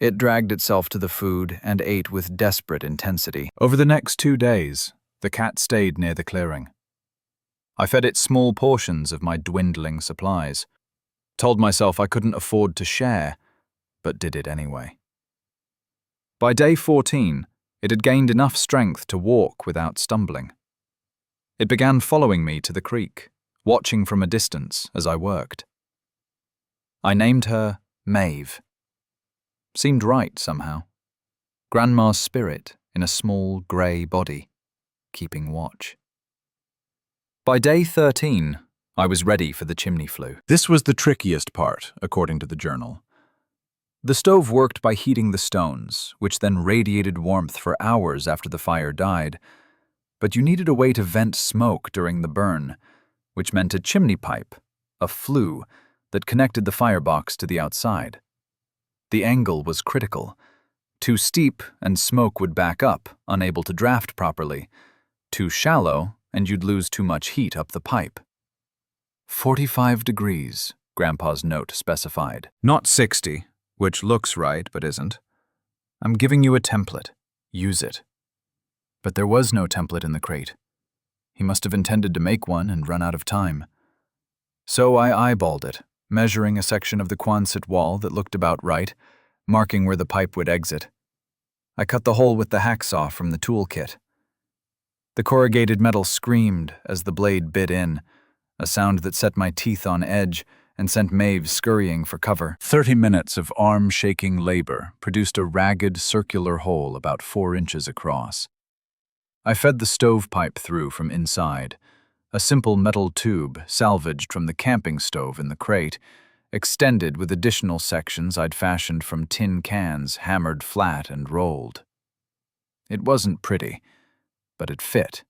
Speaker 2: It dragged itself to the food and ate with desperate intensity. Over the next 2 days, the cat stayed near the clearing. I fed it small portions of my dwindling supplies, told myself I couldn't afford to share, but did it anyway. By day 14, it had gained enough strength to walk without stumbling. It began following me to the creek, watching from a distance as I worked. I named her Maeve. Seemed right somehow. Grandma's spirit in a small grey body, keeping watch. By day 13, I was ready for the chimney flue. This was the trickiest part, according to the journal. The stove worked by heating the stones, which then radiated warmth for hours after the fire died. But you needed a way to vent smoke during the burn, which meant a chimney pipe, a flue, that connected the firebox to the outside. The angle was critical. Too steep and smoke would back up, unable to draft properly. Too shallow and you'd lose too much heat up the pipe. 45 degrees, Grandpa's note specified. Not 60, which looks right but isn't. I'm giving you a template. Use it. But there was no template in the crate. He must have intended to make one and run out of time. So I eyeballed it, measuring a section of the Quonset wall that looked about right, marking where the pipe would exit. I cut the hole with the hacksaw from the toolkit. The corrugated metal screamed as the blade bit in, a sound that set my teeth on edge and sent Maeve scurrying for cover. 30 minutes of arm-shaking labor produced a ragged, circular hole about 4 inches across. I fed the stovepipe through from inside, a simple metal tube salvaged from the camping stove in the crate, extended with additional sections I'd fashioned from tin cans hammered flat and rolled. It wasn't pretty, but it fit.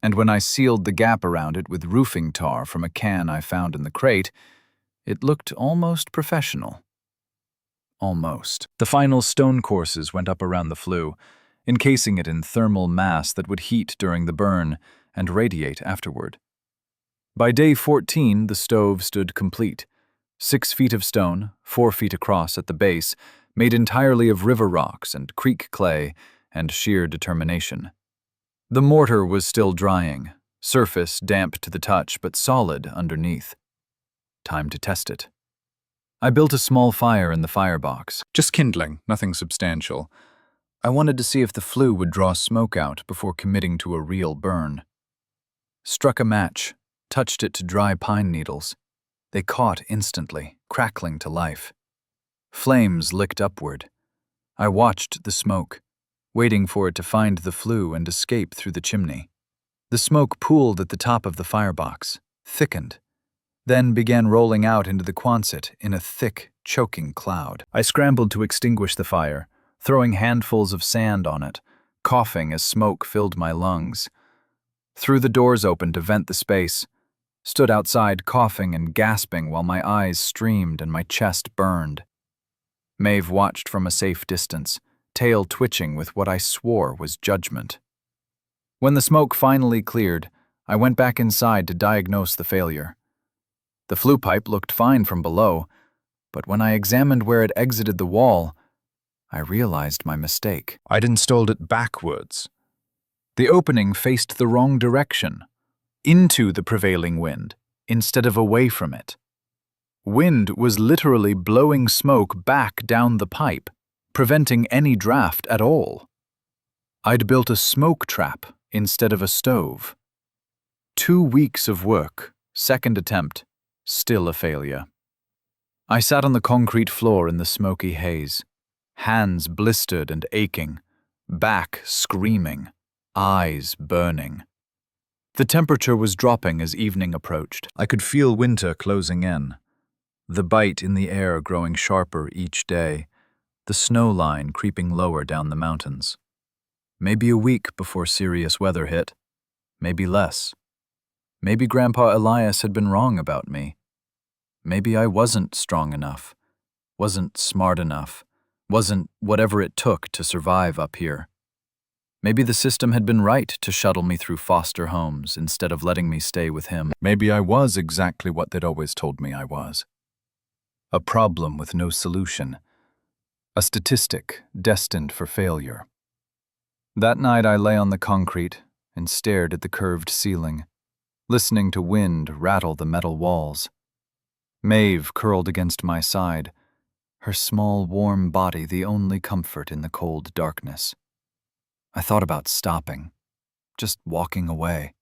Speaker 2: And when I sealed the gap around it with roofing tar from a can I found in the crate, it looked almost professional. Almost. The final stone courses went up around the flue, encasing it in thermal mass that would heat during the burn and radiate afterward. By day 14, the stove stood complete. 6 feet of stone, 4 feet across at the base, made entirely of river rocks and creek clay and sheer determination. The mortar was still drying, surface damp to the touch but solid underneath. Time to test it. I built a small fire in the firebox, just kindling, nothing substantial. I wanted to see if the flue would draw smoke out before committing to a real burn. Struck a match, touched it to dry pine needles. They caught instantly, crackling to life. Flames licked upward. I watched the smoke, waiting for it to find the flue and escape through the chimney. The smoke pooled at the top of the firebox, thickened, then began rolling out into the Quonset in a thick, choking cloud. I scrambled to extinguish the fire, throwing handfuls of sand on it, coughing as smoke filled my lungs. Threw the doors open to vent the space, stood outside coughing and gasping while my eyes streamed and my chest burned. Maeve watched from a safe distance, tail twitching with what I swore was judgment. When the smoke finally cleared, I went back inside to diagnose the failure. The flue pipe looked fine from below, but when I examined where it exited the wall, I realized my mistake.
Speaker 1: I'd installed it backwards.
Speaker 2: The opening faced the wrong direction, into the prevailing wind, instead of away from it. Wind was literally blowing smoke back down the pipe, preventing any draft at all. I'd built a smoke trap instead of a stove. 2 weeks of work, second attempt, still a failure. I sat on the concrete floor in the smoky haze, hands blistered and aching, back screaming, eyes burning. The temperature was dropping as evening approached. I could feel winter closing in, the bite in the air growing sharper each day, the snow line creeping lower down the mountains. Maybe a week before serious weather hit, maybe less. Maybe Grandpa Elias had been wrong about me. Maybe I wasn't strong enough, wasn't smart enough, wasn't whatever it took to survive up here. Maybe the system had been right to shuttle me through foster homes instead of letting me stay with him. Maybe I was exactly what they'd always told me I was. A problem with no solution. A statistic destined for failure. That night I lay on the concrete and stared at the curved ceiling, listening to wind rattle the metal walls. Maeve curled against my side, her small, warm body the only comfort in the cold darkness. I thought about stopping, just walking away,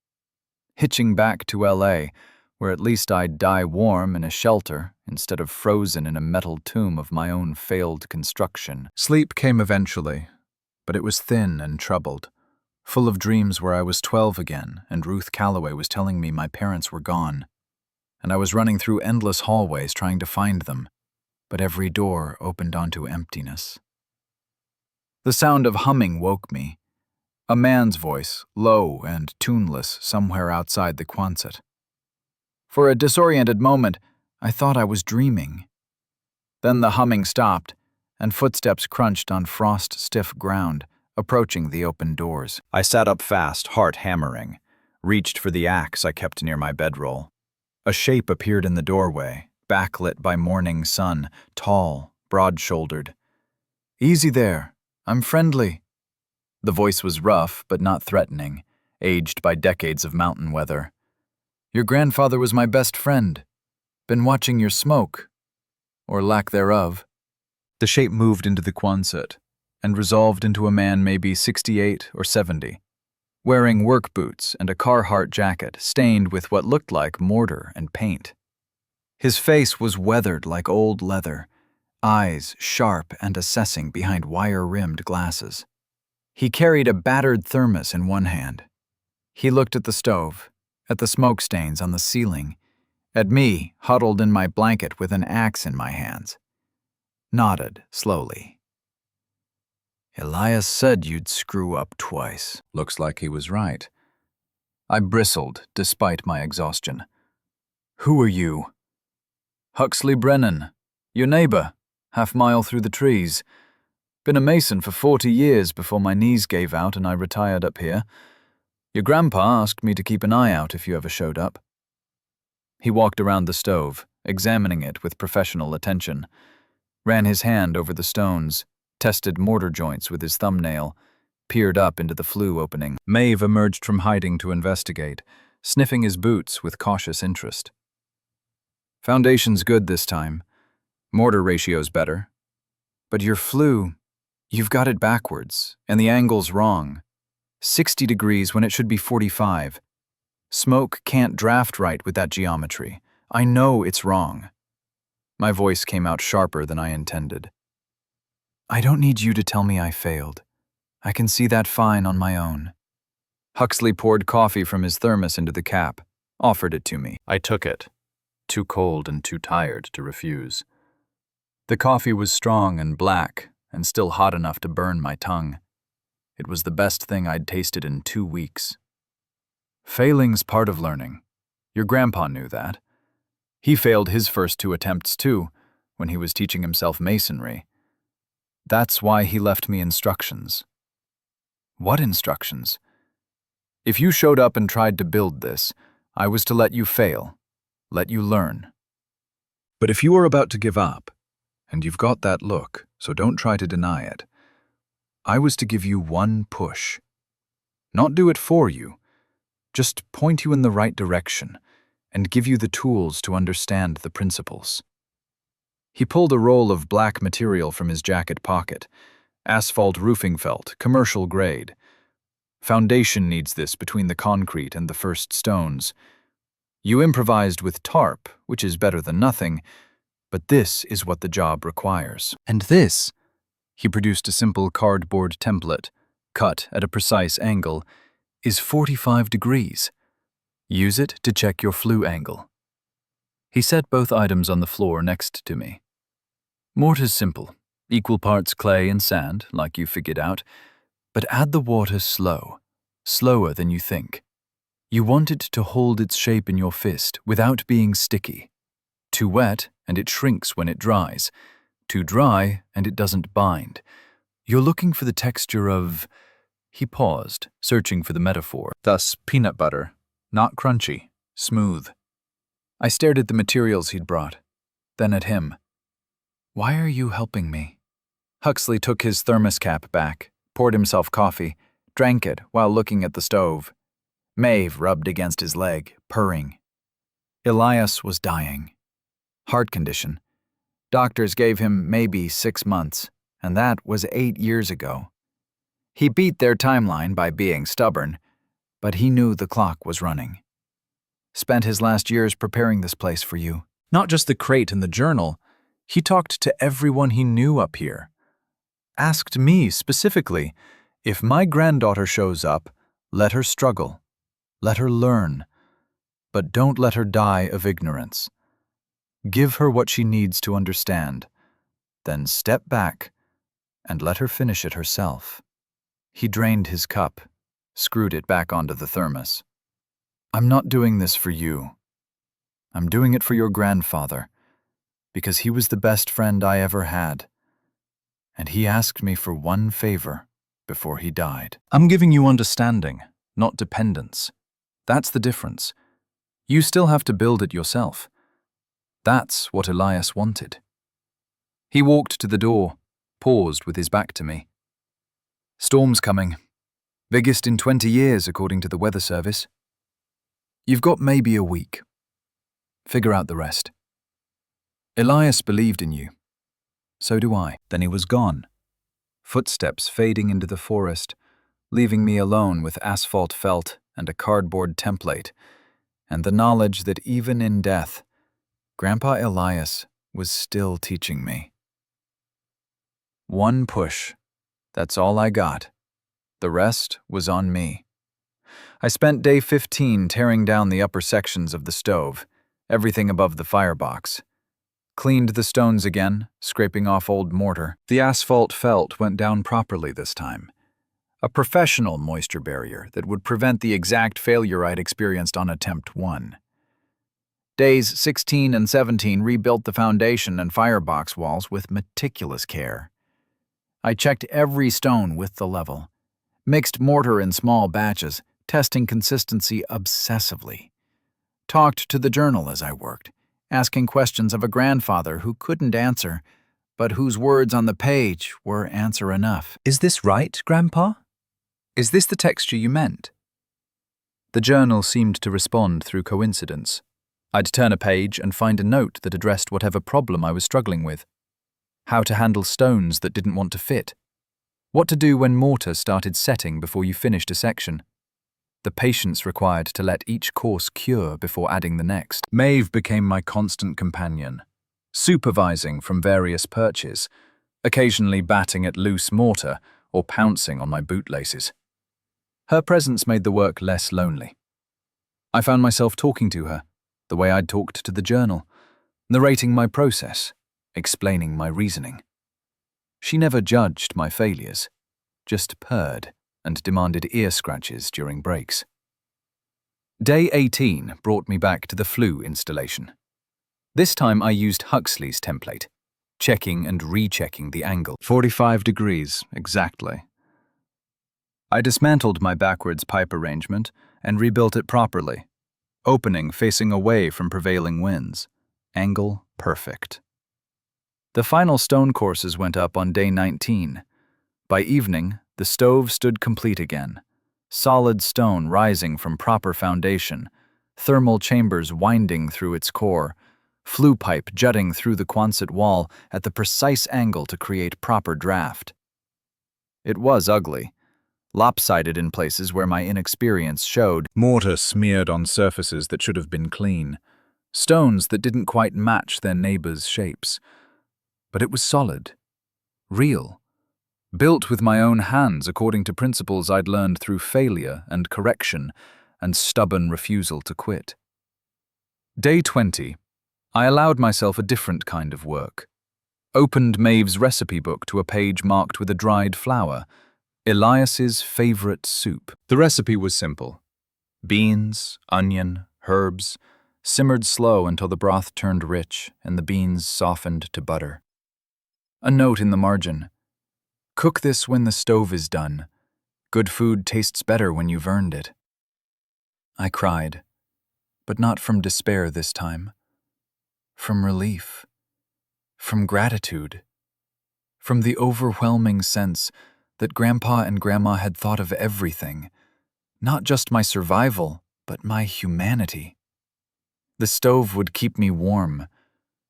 Speaker 2: hitching back to LA, where at least I'd die warm in a shelter instead of frozen in a metal tomb of my own failed construction. Sleep came eventually, but it was thin and troubled, full of dreams where I was 12 again and Ruth Calloway was telling me my parents were gone, and I was running through endless hallways trying to find them, but every door opened onto emptiness. The sound of humming woke me, a man's voice, low and tuneless, somewhere outside the Quonset. For a disoriented moment, I thought I was dreaming. Then the humming stopped, and footsteps crunched on frost-stiff ground, approaching the open doors. I sat up fast, heart hammering, reached for the axe I kept near my bedroll. A shape appeared in the doorway, backlit by morning sun, tall, broad-shouldered. "Easy there, I'm friendly." The voice was rough but not threatening, aged by decades of mountain weather. "Your grandfather was my best friend. Been watching your smoke. Or lack thereof." The shape moved into the Quonset and resolved into a man maybe 68 or 70, wearing work boots and a Carhartt jacket stained with what looked like mortar and paint. His face was weathered like old leather, eyes sharp and assessing behind wire-rimmed glasses. He carried a battered thermos in one hand. He looked at the stove, at the smoke stains on the ceiling, at me huddled in my blanket with an axe in my hands. Nodded slowly. "Elias said you'd screw up twice." Looks like he was right. I bristled despite my exhaustion. "Who are you?" "Huxley Brennan, your neighbor, half-mile through the trees. Been a mason for 40 years before my knees gave out and I retired up here. Your grandpa asked me to keep an eye out if you ever showed up." He walked around the stove, examining it with professional attention, ran his hand over the stones, tested mortar joints with his thumbnail, peered up into the flue opening. Maeve emerged from hiding to investigate, sniffing his boots with cautious interest. "Foundation's good this time. Mortar ratio's better. But your flue, you've got it backwards, and the angle's wrong. 60 degrees when it should be 45. Smoke can't draft right with that geometry. I know it's wrong." My voice came out sharper than I intended. "I don't need you to tell me I failed.
Speaker 1: I can see that fine on my own. Huxley poured coffee from his thermos into the cap, offered it to me.
Speaker 2: I took it, too cold and too tired to refuse. The coffee was strong and black, and still hot enough to burn my tongue. It was the best thing I'd tasted in 2 weeks. Failing's part of learning. Your grandpa knew that. He failed his first 2 attempts too, when he was teaching himself masonry. That's why he left me instructions. What instructions? If you showed up and tried to build this, I was to let you fail, let you learn. But if you are about to give up, and you've got that look, so don't try to deny it, I was to give you one push. Not do it for you, just point you in the right direction and give you the tools to understand the principles. He pulled a roll of black material from his jacket pocket. Asphalt roofing felt, commercial grade. Foundation needs this between the concrete and the first stones. You improvised with tarp, which is better than nothing, but this is what the job requires. And this, he produced a simple cardboard template, cut at a precise angle, is 45 degrees. Use it to check your flue angle. He set both items on the floor next to me. Mortar's simple, equal parts clay and sand, like you figured out, but add the water slow, slower than you think. You want it to hold its shape in your fist without being sticky. Too wet, and it shrinks when it dries. Too dry, and it doesn't bind. You're looking for the texture of... He paused, searching for the metaphor. Thus, peanut butter, not crunchy, smooth. I stared at the materials he'd brought, then at him. Why are you helping me? Huxley took his thermos cap back, poured himself coffee, drank it while looking at the stove. Maeve rubbed against his leg, purring. Elias was dying. Heart condition. Doctors gave him maybe 6 months, and that was 8 years ago. He beat their timeline by being stubborn, but he knew the clock was running. Spent his last years preparing this place for you. Not just the crate and the journal. He talked to everyone he knew up here. Asked me specifically, if my granddaughter shows up, let her struggle. Let her learn. But don't let her die of ignorance. Give her what she needs to understand. Then step back and let her finish it herself. He drained his cup, screwed it back onto the thermos. I'm not doing this for you. I'm doing it for your grandfather, because he was the best friend I ever had. And he asked me for one favor before he died. I'm giving you understanding, not dependence. That's the difference. You still have to build it yourself. That's what Elias wanted. He walked to the door, paused with his back to me. Storm's coming. Biggest in 20 years, according to the weather service. You've got maybe a week. Figure out the rest. Elias believed in you. So do I. Then he was gone. Footsteps fading into the forest, leaving me alone with asphalt felt and a cardboard template, and the knowledge that even in death, Grandpa Elias was still teaching me. One push. That's all I got. The rest was on me. I spent day 15 tearing down the upper sections of the stove, everything above the firebox. Cleaned the stones again, scraping off old mortar. The asphalt felt went down properly this time. A professional moisture barrier that would prevent the exact failure I'd experienced on attempt 1. Days 16 and 17 rebuilt the foundation and firebox walls with meticulous care. I checked every stone with the level, mixed mortar in small batches, testing consistency obsessively. Talked to the journal as I worked, asking questions of a grandfather who couldn't answer, but whose words on the page were answer enough. Is this right, Grandpa? Is this the texture you meant? The journal seemed to respond through coincidence. I'd turn a page and find a note that addressed whatever problem I was struggling with. How to handle stones that didn't want to fit. What to do when mortar started setting before you finished a section. The patience required to let each course cure before adding the next. Maeve became my constant companion, supervising from various perches, occasionally batting at loose mortar or pouncing on my bootlaces. Her presence made the work less lonely. I found myself talking to her, the way I'd talked to the journal, narrating my process, explaining my reasoning. She never judged my failures, just purred and demanded ear scratches during breaks. Day 18 brought me back to the flue installation. This time I used Huxley's template, checking and rechecking the angle.
Speaker 1: 45 degrees, exactly. I dismantled my backwards pipe arrangement and rebuilt it properly. Opening facing away from prevailing winds. Angle perfect. The final stone courses went up on day 19. By evening, the stove stood complete again. Solid stone rising from proper foundation, thermal chambers winding through its core, flue pipe jutting through the Quonset wall at the precise angle to create proper draft. It was ugly, lopsided in places where my inexperience showed, mortar smeared on surfaces that should have been clean, stones that didn't quite match their neighbors' shapes. But it was solid, real, built with my own hands according to principles I'd learned through failure and correction and stubborn refusal to quit. Day 20, I allowed myself a different kind of work. Opened Maeve's recipe book to a page marked with a dried flower, Elias's favorite soup. The recipe was simple. Beans, onion, herbs, simmered slow until the broth turned rich and the beans softened to butter. A note in the margin. Cook this when the stove is done. Good food tastes better when you've earned it. I cried, but not from despair this time. From relief. From gratitude. From the overwhelming sense that Grandpa and Grandma had thought of everything, not just my survival, but my humanity. The stove would keep me warm.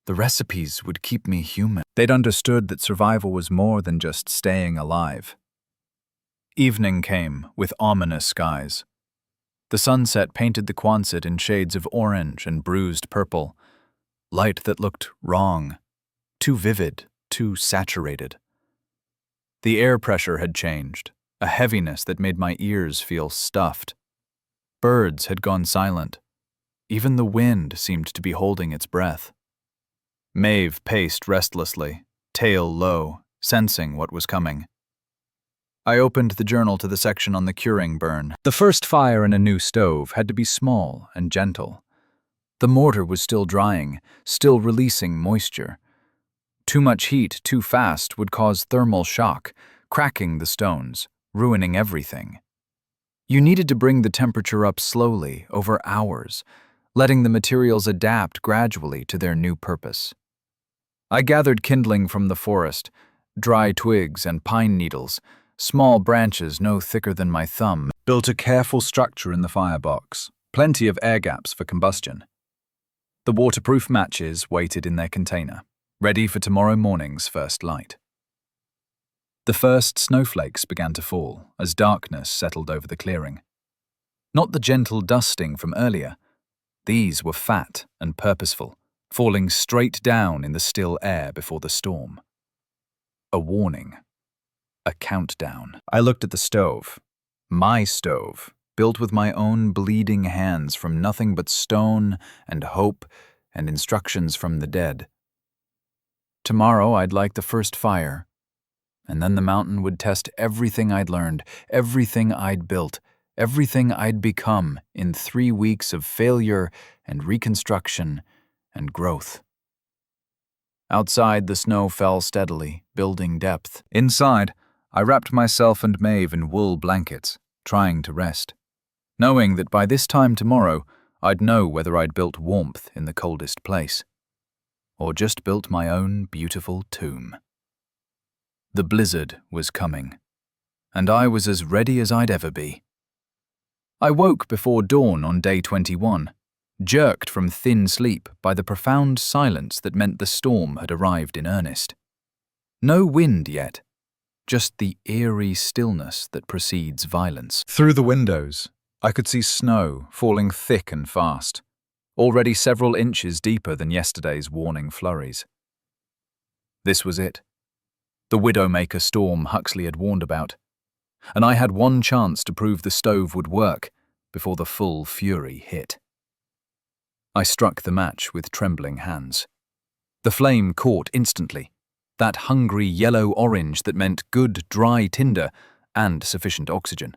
Speaker 1: The recipes would keep me human. They'd understood that survival was more than just staying alive. Evening came with ominous skies. The sunset painted the Quonset in shades of orange and bruised purple, light that looked wrong, too vivid, too saturated. The air pressure had changed, a heaviness that made my ears feel stuffed. Birds had gone silent. Even the wind seemed to be holding its breath. Maeve paced restlessly, tail low, sensing what was coming. I opened the journal to the section on the curing burn. The first fire in a new stove had to be small and gentle. The mortar was still drying, still releasing moisture. Too much heat too fast would cause thermal shock, cracking the stones, ruining everything. You needed to bring the temperature up slowly, over hours, letting the materials adapt gradually to their new purpose. I gathered kindling from the forest, dry twigs and pine needles, small branches no thicker than my thumb, built a careful structure in the firebox, plenty of air gaps for combustion. The waterproof matches waited in their container, ready for tomorrow morning's first light. The first snowflakes began to fall as darkness settled over the clearing. Not the gentle dusting from earlier. These were fat and purposeful, falling straight down in the still air before the storm. A warning. A countdown. I looked at the stove. My stove, built with my own bleeding hands from nothing but stone and hope and instructions from the dead. Tomorrow I'd light the first fire, and then the mountain would test everything I'd learned, everything I'd built, everything I'd become in 3 weeks of failure and reconstruction and growth. Outside, the snow fell steadily, building depth. Inside, I wrapped myself and Maeve in wool blankets, trying to rest, knowing that by this time tomorrow, I'd know whether I'd built warmth in the coldest place, or just built my own beautiful tomb. The blizzard was coming, and I was as ready as I'd ever be. I woke before dawn on day 21, jerked from thin sleep by the profound silence that meant the storm had arrived in earnest. No wind yet, just the eerie stillness that precedes violence. Through the windows, I could see snow falling thick and fast, already several inches deeper than yesterday's warning flurries. This was it.
Speaker 2: the Widowmaker storm Huxley had warned about, and I had one chance to prove the stove would work before the full fury hit. I struck the match with trembling hands. The flame caught instantly, that hungry yellow-orange that meant good dry tinder and sufficient oxygen.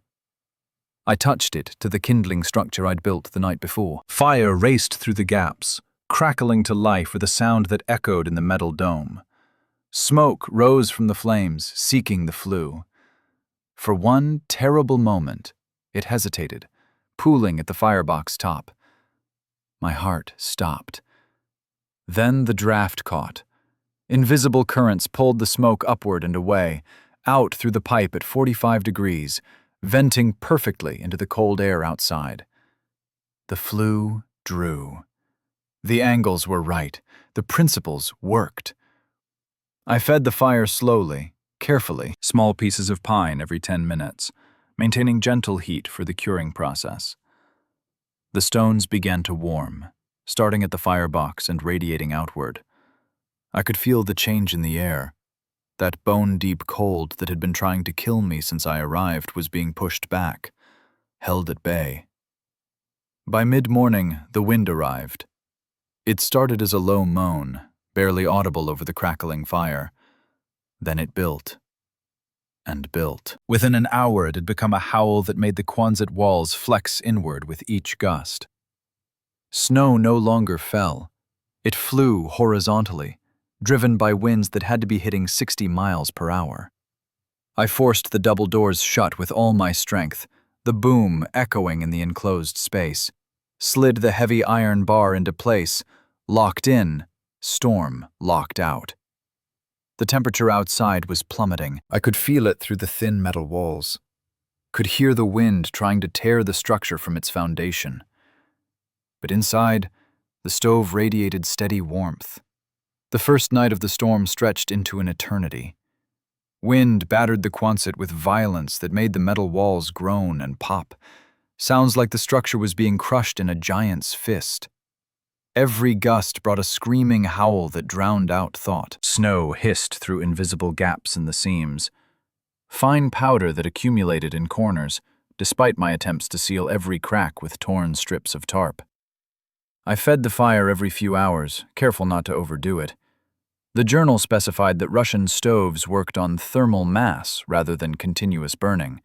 Speaker 2: I touched it to the kindling structure I'd built the night before. Fire raced through the gaps, crackling to life with a sound that echoed in the metal dome. Smoke rose from the flames, seeking the flue. For one terrible moment, it hesitated, pooling at the firebox top. My heart stopped. Then the draft caught. Invisible currents pulled the smoke upward and away, out through the pipe at 45 degrees, venting perfectly into the cold air outside. The flue drew. The angles were right. The principles worked. I fed the fire slowly, carefully, small pieces of pine every 10 minutes, maintaining gentle heat for the curing process. The stones began to warm, starting at the firebox and radiating outward. I could feel the change in the air. That bone-deep cold that had been trying to kill me since I arrived was being pushed back, held at bay. By mid-morning, the wind arrived. It started as a low moan, barely audible over the crackling fire. Then it built and built. Within an hour, it had become a howl that made the Quonset walls flex inward with each gust. Snow no longer fell. It flew horizontally, driven by winds that had to be hitting 60 miles per hour. I forced the double doors shut with all my strength, the boom echoing in the enclosed space, slid the heavy iron bar into place, locked in, storm locked out. The temperature outside was plummeting. I could feel it through the thin metal walls, could hear the wind trying to tear the structure from its foundation. But inside, the stove radiated steady warmth. The first night of the storm stretched into an eternity. Wind battered the Quonset with violence that made the metal walls groan and pop. Sounds like the structure was being crushed in a giant's fist. Every gust brought a screaming howl that drowned out thought. Snow hissed through invisible gaps in the seams. Fine powder that accumulated in corners, despite my attempts to seal every crack with torn strips of tarp. I fed the fire every few hours, careful not to overdo it. The journal specified that Russian stoves worked on thermal mass rather than continuous burning.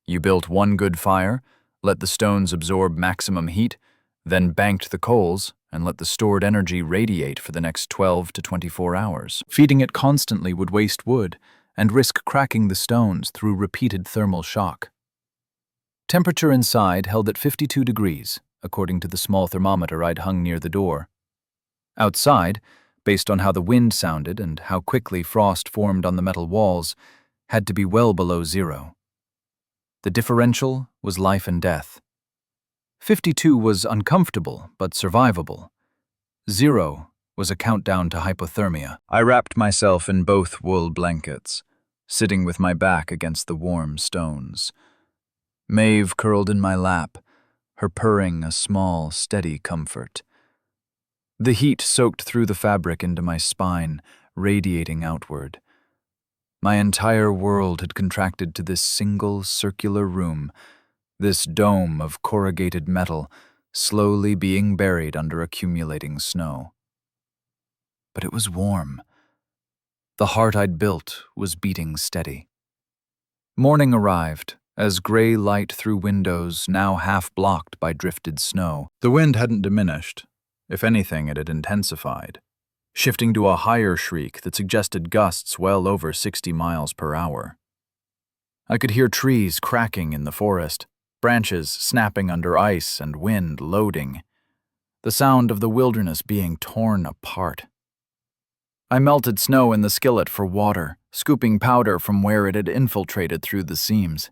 Speaker 2: You built one good fire, let the stones absorb maximum heat, then banked the coals, and let the stored energy radiate for the next 12 to 24 hours. Feeding it constantly would waste wood and risk cracking the stones through repeated thermal shock. Temperature inside held at 52 degrees, according to the small thermometer I'd hung near the door. Outside, based on how the wind sounded and how quickly frost formed on the metal walls, had to be well below zero. The differential was life and death. 52 was uncomfortable but survivable. 0 was a countdown to hypothermia. I wrapped myself in both wool blankets, sitting with my back against the warm stones. Maeve curled in my lap, her purring a small, steady comfort. The heat soaked through the fabric into my spine, radiating outward. My entire world had contracted to this single circular room, this dome of corrugated metal, slowly being buried under accumulating snow. But it was warm. The heart I'd built was beating steady. Morning arrived, as gray light through windows now half blocked by drifted snow. The wind hadn't diminished. If anything, it had intensified, shifting to a higher shriek that suggested gusts well over 60 miles per hour. I could hear trees cracking in the forest, branches snapping under ice and wind loading, the sound of the wilderness being torn apart. I melted snow in the skillet for water, scooping powder from where it had infiltrated through the seams.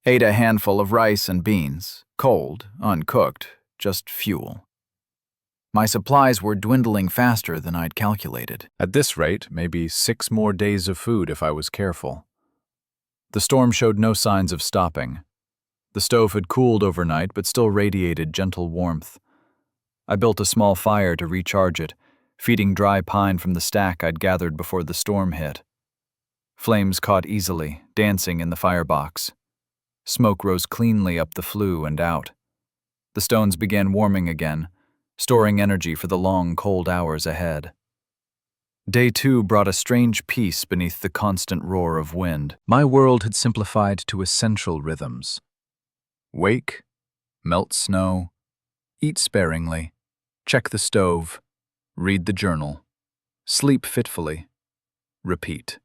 Speaker 2: Ate a handful of rice and beans, cold, uncooked, just fuel. My supplies were dwindling faster than I'd calculated. At this rate, maybe 6 more days of food if I was careful. The storm showed no signs of stopping. The stove had cooled overnight but still radiated gentle warmth. I built a small fire to recharge it, feeding dry pine from the stack I'd gathered before the storm hit.
Speaker 1: Flames caught easily, dancing in the firebox. Smoke rose cleanly up the flue and out. The stones began warming again, storing energy for the long, cold hours ahead. Day 2 brought a strange peace beneath the constant roar of wind.
Speaker 2: My world had simplified to essential rhythms. Wake, melt snow, eat sparingly, check the stove, read the journal, sleep fitfully, repeat.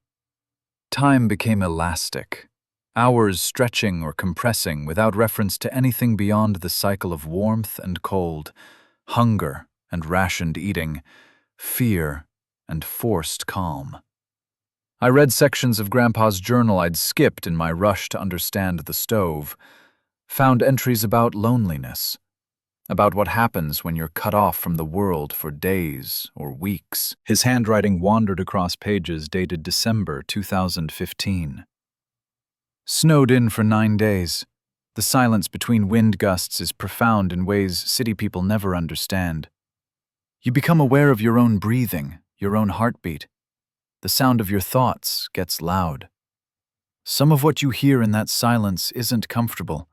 Speaker 2: Time became elastic, hours stretching or compressing without reference to anything beyond the cycle of warmth and cold, hunger and rationed eating, fear and forced calm. I read sections of Grandpa's journal I'd skipped in my rush to understand the stove, found entries about loneliness, about what happens when you're cut off from the world for days or weeks. His handwriting wandered across pages dated December 2015. Snowed in for 9 days. The silence between wind gusts is profound in ways city people never understand. You become aware of your own breathing, your own heartbeat. The sound of your thoughts gets loud. Some of what you hear in that silence isn't comfortable,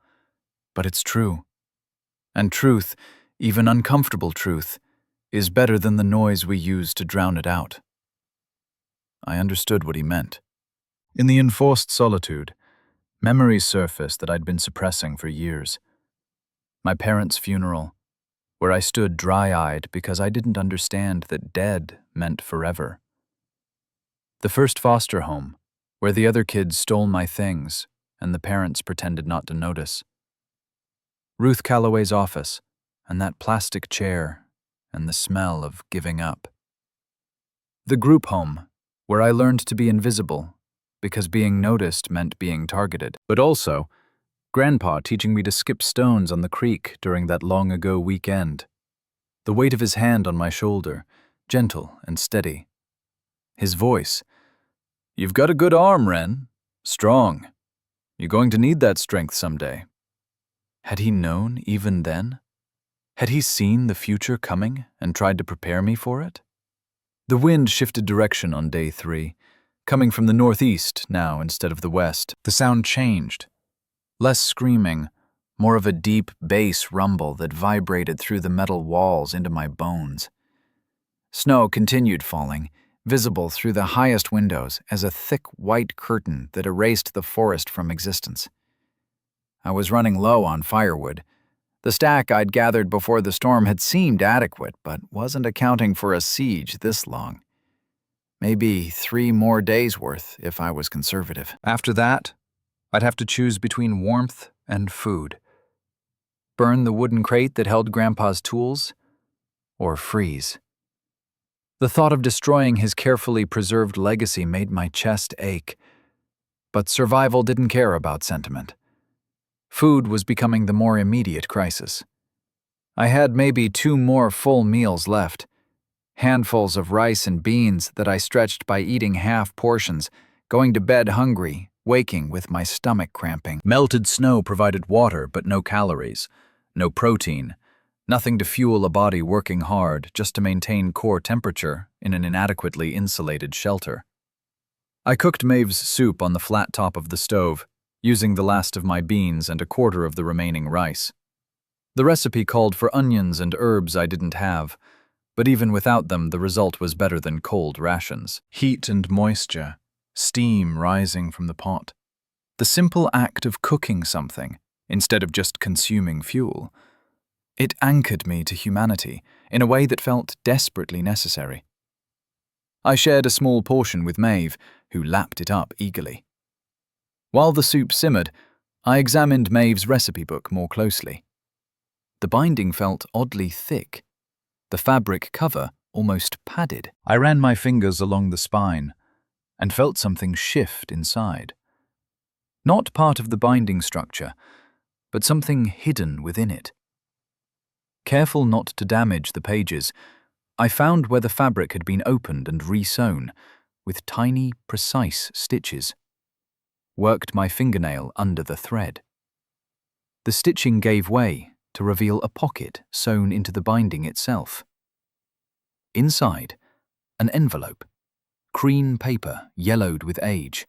Speaker 2: but it's true. And truth, even uncomfortable truth, is better than the noise we use to drown it out. I understood what he meant. In the enforced solitude, memories surfaced that I'd been suppressing for years. My parents' funeral, where I stood dry-eyed because I didn't understand that dead meant forever. The first foster home, where the other kids stole my things and the parents pretended not to notice. Ruth Calloway's office, and that plastic chair, and the smell of giving up. The group home, where I learned to be invisible, because being noticed meant being targeted. But also, Grandpa teaching me to skip stones on the creek during that long-ago weekend. The weight of his hand on my shoulder, gentle and steady. His voice, "You've got a good arm, Wren. Strong. You're going to need that strength someday." Had he known even then? Had he seen the future coming and tried to prepare me for it? The wind shifted direction on day 3, coming from the northeast now instead of the west. The sound changed. Less screaming, more of a deep bass rumble that vibrated through the metal walls into my bones. Snow continued falling, visible through the highest windows as a thick white curtain that erased the forest from existence. I was running low on firewood. The stack I'd gathered before the storm had seemed adequate, but wasn't accounting for a siege this long. Maybe 3 more days' worth if I was conservative. After that, I'd have to choose between warmth and food. Burn the wooden crate that held Grandpa's tools, or freeze. The thought of destroying his carefully preserved legacy made my chest ache. But survival didn't care about sentiment. Food was becoming the more immediate crisis. I had maybe 2 more full meals left, handfuls of rice and beans that I stretched by eating half portions, going to bed hungry, waking with my stomach cramping. Melted snow provided water but no calories, no protein, nothing to fuel a body working hard just to maintain core temperature in an inadequately insulated shelter. I cooked Maeve's soup on the flat top of the stove, using the last of my beans and a quarter of the remaining rice. The recipe called for onions and herbs I didn't have, but even without them the result was better than cold rations. Heat and moisture, steam rising from the pot. The simple act of cooking something, instead of just consuming fuel. It anchored me to humanity in a way that felt desperately necessary. I shared a small portion with Maeve, who lapped it up eagerly. While the soup simmered, I examined Maeve's recipe book more closely. The binding felt oddly thick, the fabric cover almost padded. I ran my fingers along the spine and felt something shift inside. Not part of the binding structure, but something hidden within it. Careful not to damage the pages, I found where the fabric had been opened and re-sewn, with tiny, precise stitches. Worked my fingernail under the thread. The stitching gave way to reveal a pocket sewn into the binding itself. Inside, an envelope, Cream paper, yellowed with age,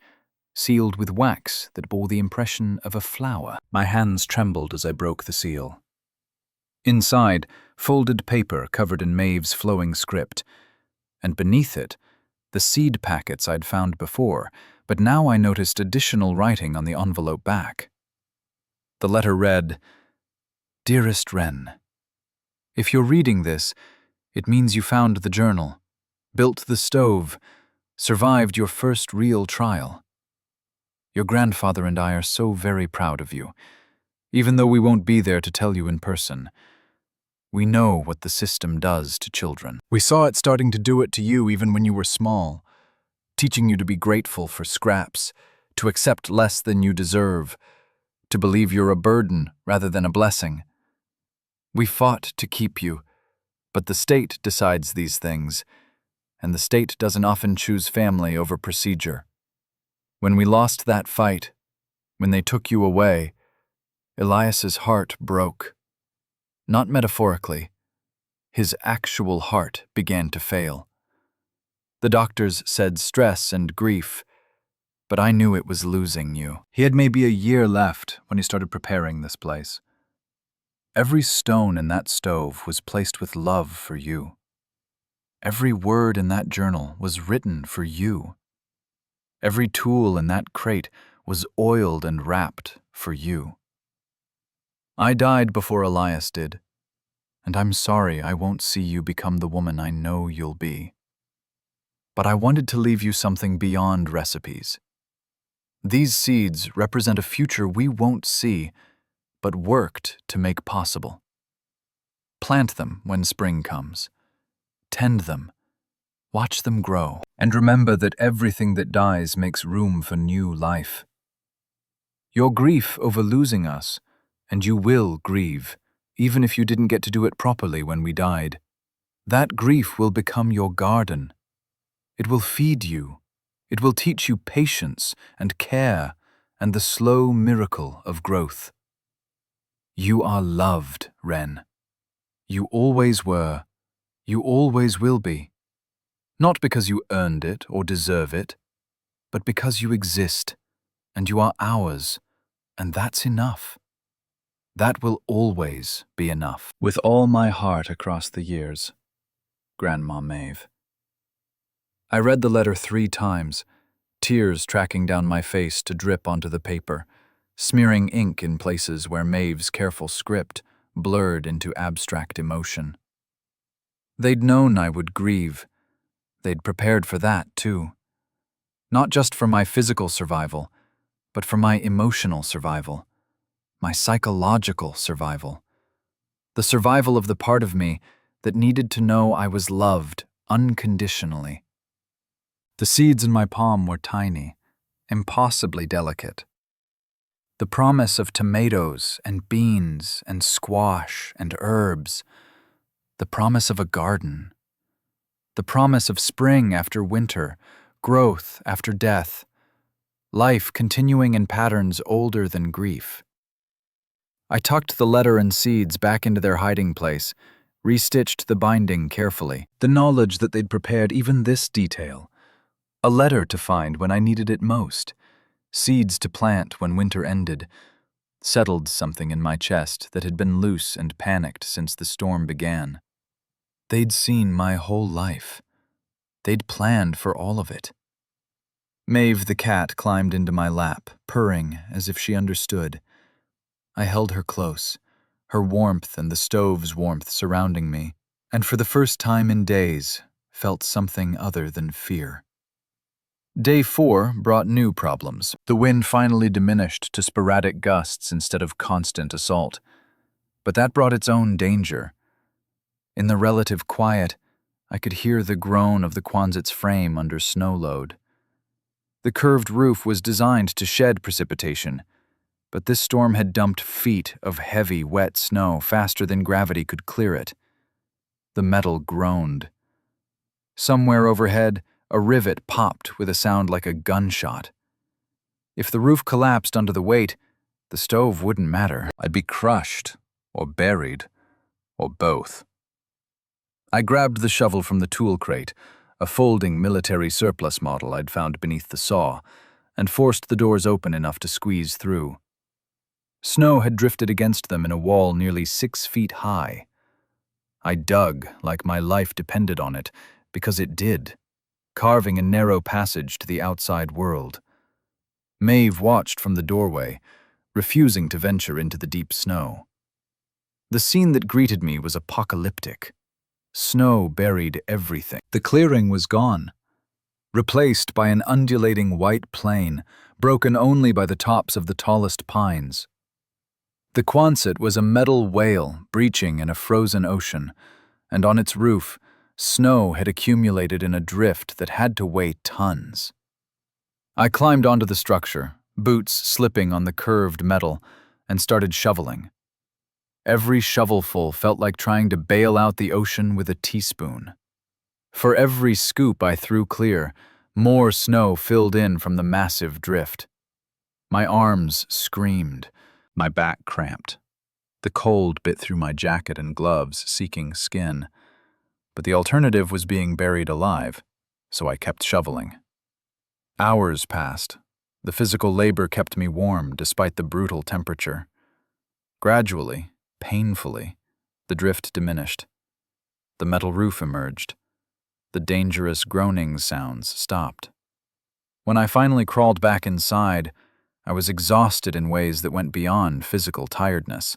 Speaker 2: sealed with wax that bore the impression of a flower. My hands trembled as I broke the seal. Inside, folded paper covered in Maeve's flowing script, and beneath it, the seed packets I'd found before, but now I noticed additional writing on the envelope back. The letter read, "Dearest Wren, if you're reading this, it means you found the journal, built the stove, survived your first real trial. Your grandfather and I are so very proud of you, even though we won't be there to tell you in person. We know what the system does to children. We saw it starting to do it to you even when you were small, teaching you to be grateful for scraps, to accept less than you deserve, to believe you're a burden rather than a blessing. We fought to keep you, but the state decides these things, and the state doesn't often choose family over procedure. When we lost that fight, when they took you away, Elias's heart broke. Not metaphorically. His actual heart began to fail. The doctors said stress and grief, but I knew it was losing you. He had maybe a year left when he started preparing this place. Every stone in that stove was placed with love for you. Every word in that journal was written for you. Every tool in that crate was oiled and wrapped for you. I died before Elias did, and I'm sorry I won't see you become the woman I know you'll be. But I wanted to leave you something beyond recipes. These seeds represent a future we won't see, but worked to make possible. Plant them when spring comes. Tend them. Watch them grow. And remember that everything that dies makes room for new life. Your grief over losing us, and you will grieve, even if you didn't get to do it properly when we died. That grief will become your garden. It will feed you. It will teach you patience and care and the slow miracle of growth. You are loved, Wren. You always were. You always will be. Not because you earned it or deserve it, but because you exist, and you are ours, and that's enough. That will always be enough. With all my heart across the years, Grandma Maeve. I read the letter 3 times, tears tracking down my face to drip onto the paper, smearing ink in places where Maeve's careful script blurred into abstract emotion. They'd known I would grieve. They'd prepared for that, too. Not just for my physical survival, but for my emotional survival, my psychological survival, the survival of the part of me that needed to know I was loved unconditionally. The seeds in my palm were tiny, impossibly delicate. The promise of tomatoes and beans and squash and herbs, the promise of a garden, the promise of spring after winter, growth after death, life continuing in patterns older than grief. I tucked the letter and seeds back into their hiding place, restitched the binding carefully, the knowledge that they'd prepared even this detail. A letter to find when I needed it most, seeds to plant when winter ended, settled something in my chest that had been loose and panicked since the storm began. They'd seen my whole life. They'd planned for all of it. Maeve the cat climbed into my lap, purring as if she understood. I held her close, her warmth and the stove's warmth surrounding me, and for the first time in days, felt something other than fear. Day 4 brought new problems. The wind finally diminished to sporadic gusts instead of constant assault. But that brought its own danger. In the relative quiet, I could hear the groan of the Quonset's frame under snow load. The curved roof was designed to shed precipitation, but this storm had dumped feet of heavy, wet snow faster than gravity could clear it. The metal groaned. Somewhere overhead, a rivet popped with a sound like a gunshot. If the roof collapsed under the weight, the stove wouldn't matter. I'd be crushed, or buried, or both. I grabbed the shovel from the tool crate, a folding military surplus model I'd found beneath the saw, and forced the doors open enough to squeeze through. Snow had drifted against them in a wall nearly 6 feet high. I dug like my life depended on it, because it did, carving a narrow passage to the outside world. Maeve watched from the doorway, refusing to venture into the deep snow. The scene that greeted me was apocalyptic. Snow buried everything. The clearing was gone, replaced by an undulating white plain, broken only by the tops of the tallest pines. The Quonset was a metal whale breaching in a frozen ocean, and on its roof, snow had accumulated in a drift that had to weigh tons. I climbed onto the structure, boots slipping on the curved metal, and started shoveling. Every shovelful felt like trying to bail out the ocean with a teaspoon. For every scoop I threw clear, more snow filled in from the massive drift. My arms screamed. My back cramped. The cold bit through my jacket and gloves, seeking skin. But the alternative was being buried alive, so I kept shoveling. Hours passed. The physical labor kept me warm despite the brutal temperature. Gradually, painfully, the drift diminished. The metal roof emerged. The dangerous groaning sounds stopped. When I finally crawled back inside, I was exhausted in ways that went beyond physical tiredness.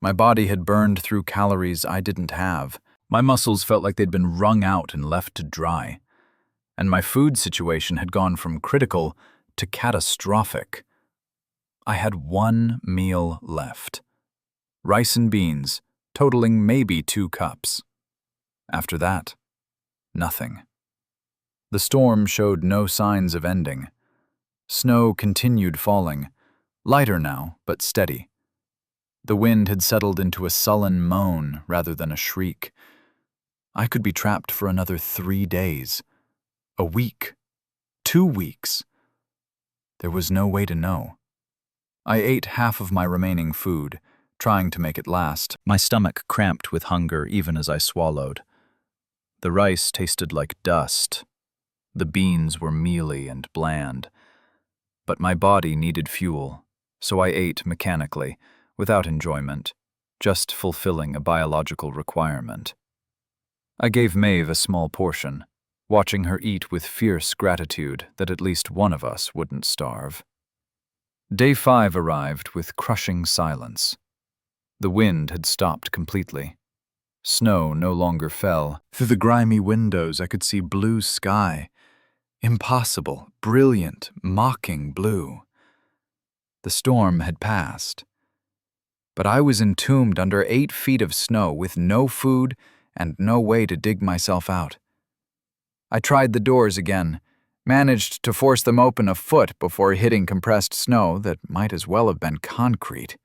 Speaker 2: My body had burned through calories I didn't have. My muscles felt like they'd been wrung out and left to dry. And my food situation had gone from critical to catastrophic. I had one meal left. Rice and beans, totaling maybe 2 cups. After that, nothing. The storm showed no signs of ending. Snow continued falling, lighter now, but steady. The wind had settled into a sullen moan rather than a shriek. I could be trapped for another 3 days. A week. 2 weeks. There was no way to know. I ate half of my remaining food, trying to make it last. My stomach cramped with hunger even as I swallowed. The rice tasted like dust. The beans were mealy and bland. But my body needed fuel, so I ate mechanically, without enjoyment, just fulfilling a biological requirement. I gave Maeve a small portion, watching her eat with fierce gratitude that at least one of us wouldn't starve. Day 5 arrived with crushing silence. The wind had stopped completely. Snow no longer fell. Through the grimy windows I could see blue sky. Impossible, brilliant, mocking blue. The storm had passed. But I was entombed under 8 feet of snow with no food and no way to dig myself out. I tried the doors again, managed to force them open a foot before hitting compressed snow that might as well have been concrete.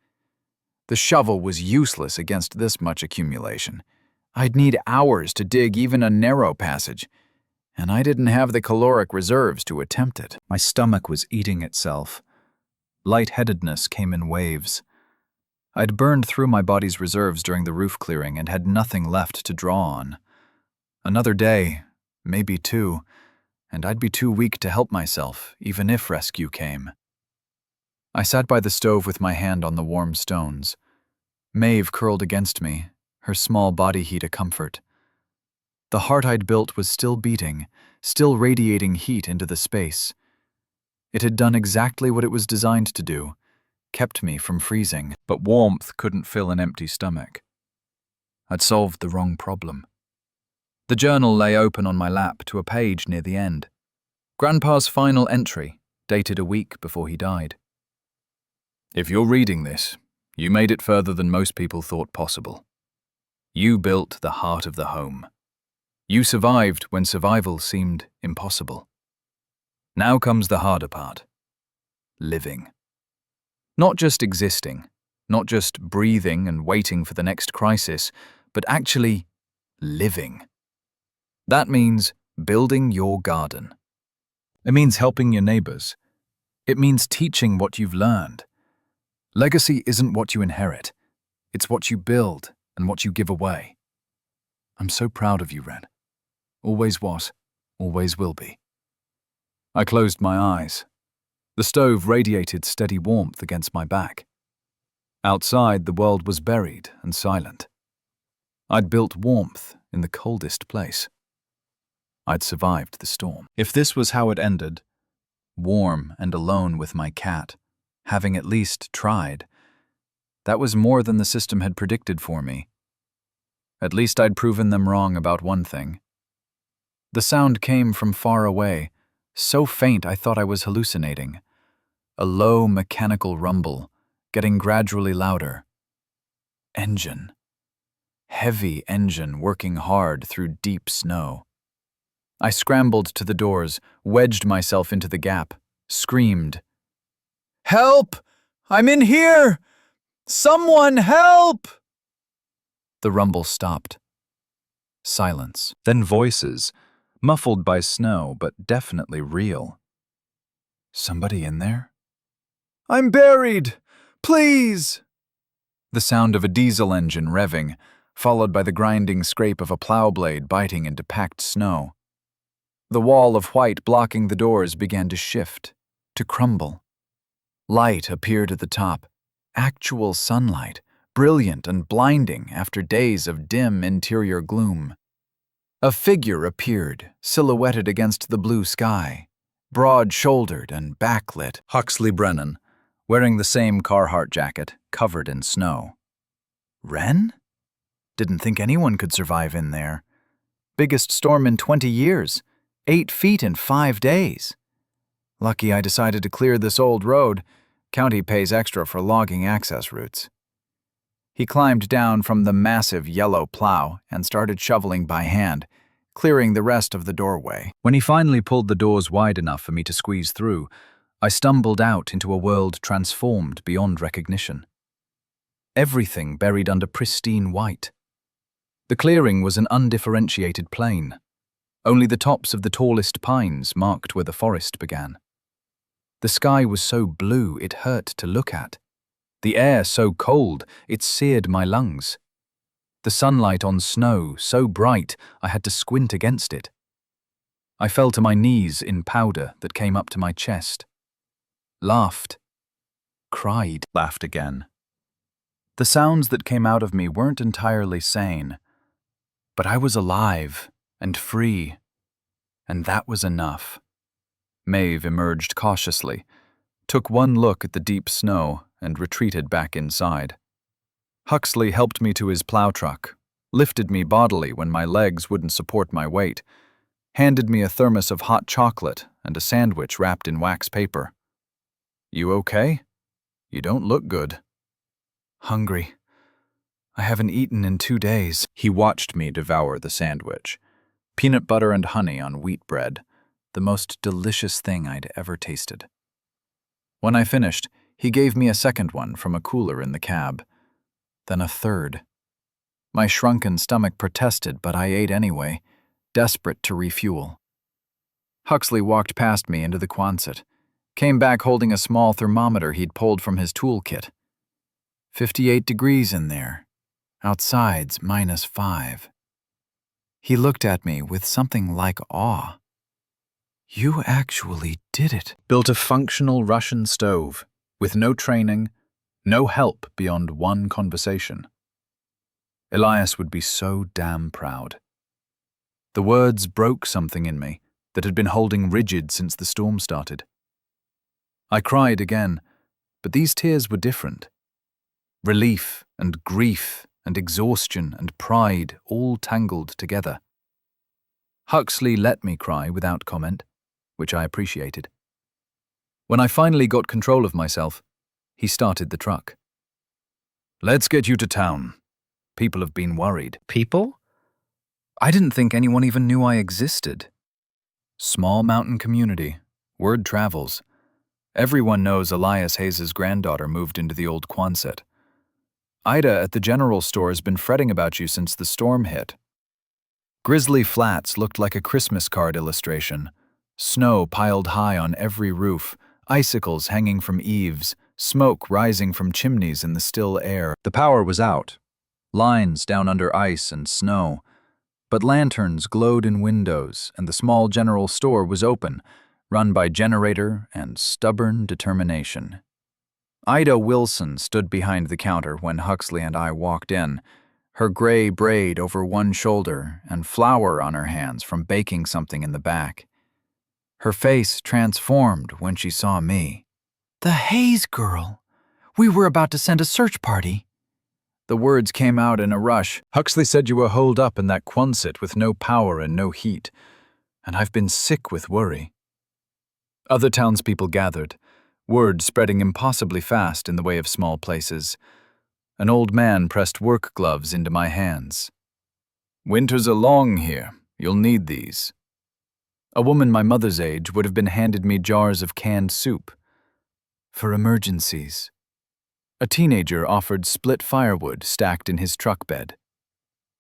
Speaker 2: The shovel was useless against this much accumulation. I'd need hours to dig even a narrow passage, and I didn't have the caloric reserves to attempt it. My stomach was eating itself. Lightheadedness came in waves. I'd burned through my body's reserves during the roof clearing and had nothing left to draw on. Another day, maybe 2, and I'd be too weak to help myself, even if rescue came. I sat by the stove with my hand on the warm stones. Maeve curled against me, her small body heat a comfort. The heart I'd built was still beating, still radiating heat into the space. It had done exactly what it was designed to do, kept me from freezing. But warmth couldn't fill an empty stomach. I'd solved the wrong problem. The journal lay open on my lap to a page near the end. Grandpa's final entry, dated a week before he died. If you're reading this, you made it further than most people thought possible. You built the heart of the home. You survived when survival seemed impossible. Now comes the harder part. Living. Not just existing, not just breathing and waiting for the next crisis, but actually living. That means building your garden. It means helping your neighbors. It means teaching what you've learned. Legacy isn't what you inherit. It's what you build and what you give away. I'm so proud of you, Red. Always was.
Speaker 1: always will be. I closed my eyes. The stove radiated steady warmth against my back. Outside, the world was buried and silent. I'd built warmth in the coldest place. I'd survived the storm. If this was how it ended, warm and alone with my cat, having at least tried, that was more than the system had predicted for me. At least I'd proven them wrong about one thing. The sound came from far away, so faint I thought I was hallucinating. A low mechanical rumble, getting gradually louder. Engine. Heavy engine working hard through deep snow. I scrambled to the doors, wedged myself into the gap, screamed, "Help! I'm in here! Someone help!" The rumble stopped. Silence. Then voices, muffled by snow, but definitely real. Somebody in there? "I'm buried! Please!" The sound of a diesel engine revving, followed by the grinding scrape of a plow blade biting into packed snow. The wall of white blocking the doors began to shift, to crumble. Light appeared at the top, actual sunlight, brilliant and blinding after days of dim interior gloom. A figure appeared, silhouetted against the blue sky, broad-shouldered and backlit. Huxley Brennan, wearing the same Carhartt jacket, covered in snow. Wren? Didn't think anyone could survive in there. Biggest storm in 20 years, 8 feet in 5 days. Lucky I decided to clear this old road. County pays extra for logging access routes. He climbed down from the massive yellow plow and started shoveling by hand, clearing the rest of the doorway. When he finally pulled the doors wide enough for me to squeeze through, I stumbled out into a world transformed beyond recognition. Everything buried under pristine white. The clearing was an undifferentiated plain. Only the tops of the tallest pines marked where the forest began. The sky was so blue it hurt to look at. The air so cold it seared my lungs. The sunlight on snow so bright I had to squint against it. I fell to my knees in powder that came up to my chest. Laughed. Cried. Laughed again. The sounds that came out of me weren't entirely sane, but I was alive and free, and that was enough. Maeve emerged cautiously, took one look at the deep snow, and retreated back inside. Huxley helped me to his plow truck, lifted me bodily when my legs wouldn't support my weight, handed me a thermos of hot chocolate and a sandwich wrapped in wax paper. "You okay? You don't look good." "Hungry. I haven't eaten in 2 days." He watched me devour the sandwich. Peanut butter and honey on wheat bread, the most delicious thing I'd ever tasted. When I finished, he gave me a second one from a cooler in the cab, then a third. My shrunken stomach protested, but I ate anyway, desperate to refuel. Huxley walked past me into the Quonset, came back holding a small thermometer he'd pulled from his toolkit. 58 degrees in there. Outside's -5. He looked at me with something like awe. "You actually did it." Built a functional Russian stove, with no training, no help beyond one conversation. Elias would be so damn proud. The words broke something in me that had been holding rigid since the storm started. I cried again, but these tears were different. Relief and grief and exhaustion and pride all tangled together. Huxley let me cry without comment, which I appreciated. When I finally got control of myself, he started the truck. "Let's get you to town. People have been worried." People? I didn't think anyone even knew I existed. Small mountain community. Word travels. Everyone knows Elias Hayes' granddaughter moved into the old Quonset. Ida at the general store has been fretting about you since the storm hit. Grizzly Flats looked like a Christmas card illustration. Snow piled high on every roof, icicles hanging from eaves, smoke rising from chimneys in the still air. The power was out. Lines down under ice and snow.
Speaker 2: but lanterns glowed in windows, and the small general store was open, run by generator and stubborn determination. Ida Wilson stood behind the counter when Huxley and I walked in, her gray braid over one shoulder and flour on her hands from baking something in the back. Her face transformed when she saw me. "The Hayes girl! We were about to send a search party." The words came out in a rush. "Huxley said you were holed up in that Quonset with no power and no heat, and I've been sick with worry." Other townspeople gathered, word spreading impossibly fast in the way of small places. An old man pressed work gloves into my hands. "Winters are long here. You'll need these." A woman my mother's age would have been handed me jars of canned soup. "For emergencies." A teenager offered split firewood stacked in his truck bed.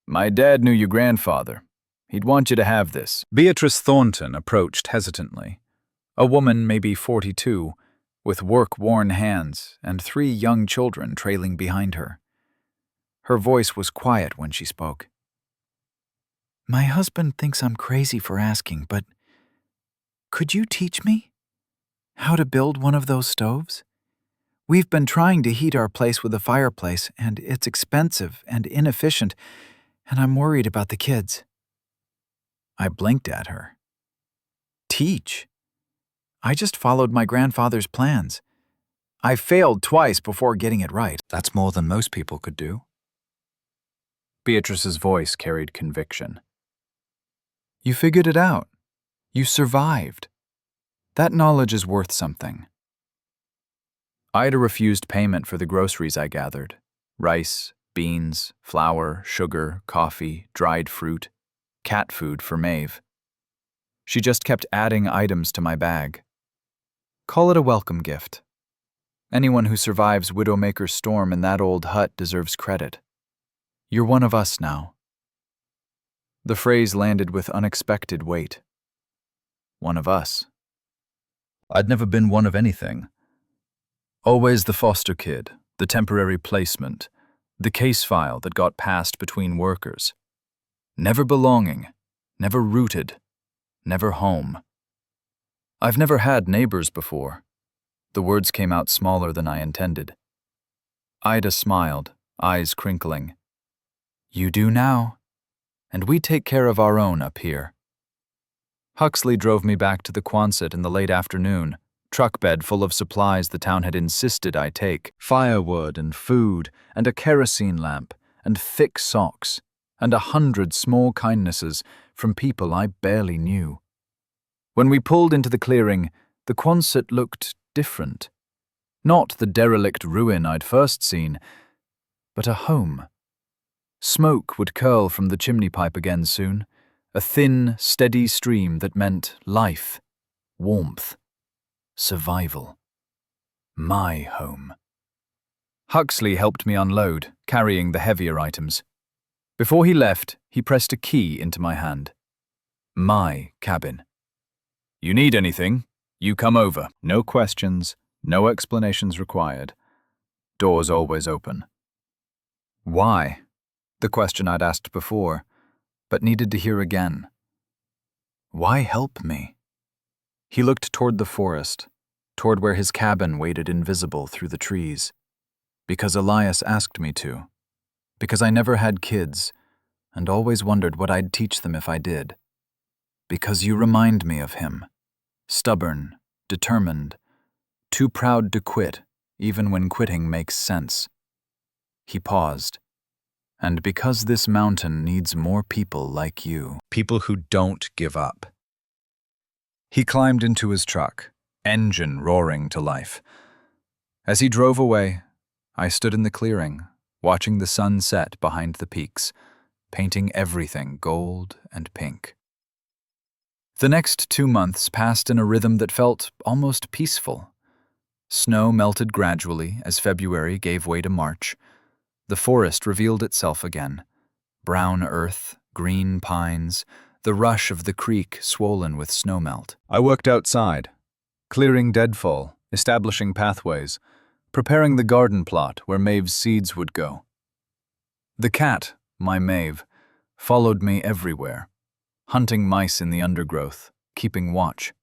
Speaker 2: "My dad knew your grandfather. He'd want you to have this." Beatrice Thornton approached hesitantly. A woman, maybe 42, with work-worn hands and 3 young children trailing behind her. Her voice was quiet when she spoke. "My husband thinks I'm crazy for asking, but could you teach me how to build one of those stoves? We've been trying to heat our place with a fireplace, and it's expensive and inefficient, and I'm worried about the kids." I blinked at her. Teach? I just followed my grandfather's plans. I failed twice before getting it right. That's more than most people could do. Beatrice's voice carried conviction. "You figured it out. You survived. That knowledge is worth something." Ida refused payment for the groceries I gathered. Rice, beans, flour, sugar, coffee, dried fruit, cat food for Maeve. She just kept adding items to my bag. Call it a welcome gift. Anyone who survives Widowmaker's storm in that old hut deserves credit. You're one of us now. The phrase landed with unexpected weight. One of us. I'd never been one of anything. Always the foster kid, the temporary placement, the case file that got passed between workers. Never belonging, never rooted, never home. I've never had neighbors before. The words came out smaller than I intended. Ida smiled, eyes crinkling. You do now, and we take care of our own up here. Huxley drove me back to the Quonset in the late afternoon, truck bed full of supplies the town had insisted I take, firewood and food and a kerosene lamp and thick socks and 100 small kindnesses from people I barely knew. When we pulled into the clearing, the Quonset looked different. Not the derelict ruin I'd first seen, but a home. Smoke would curl from the chimney pipe again soon, a thin, steady stream that meant life, warmth, survival. My home. Huxley helped me unload, carrying the heavier items. Before he left, he pressed a key into my hand. My cabin. You need anything, you come over. No questions, no explanations required. Doors always open. Why? The question I'd asked before, but needed to hear again. Why help me? He looked toward the forest, toward where his cabin waited invisible through the trees. Because Elias asked me to. Because I never had kids, and always wondered what I'd teach them if I did. Because you remind me of him. Stubborn, determined, too proud to quit, even when quitting makes sense. He paused. And because this mountain needs more people like you. People who don't give up. He climbed into his truck, engine roaring to life. As he drove away, I stood in the clearing, watching the sun set behind the peaks, painting everything gold and pink. The next 2 months passed in a rhythm that felt almost peaceful. Snow melted gradually as February gave way to March. The forest revealed itself again. Brown earth, green pines, the rush of the creek swollen with snowmelt. I worked outside, clearing deadfall, establishing pathways, preparing the garden plot where Maeve's seeds would go. The cat, my Maeve, followed me everywhere, hunting mice in the undergrowth, keeping watch.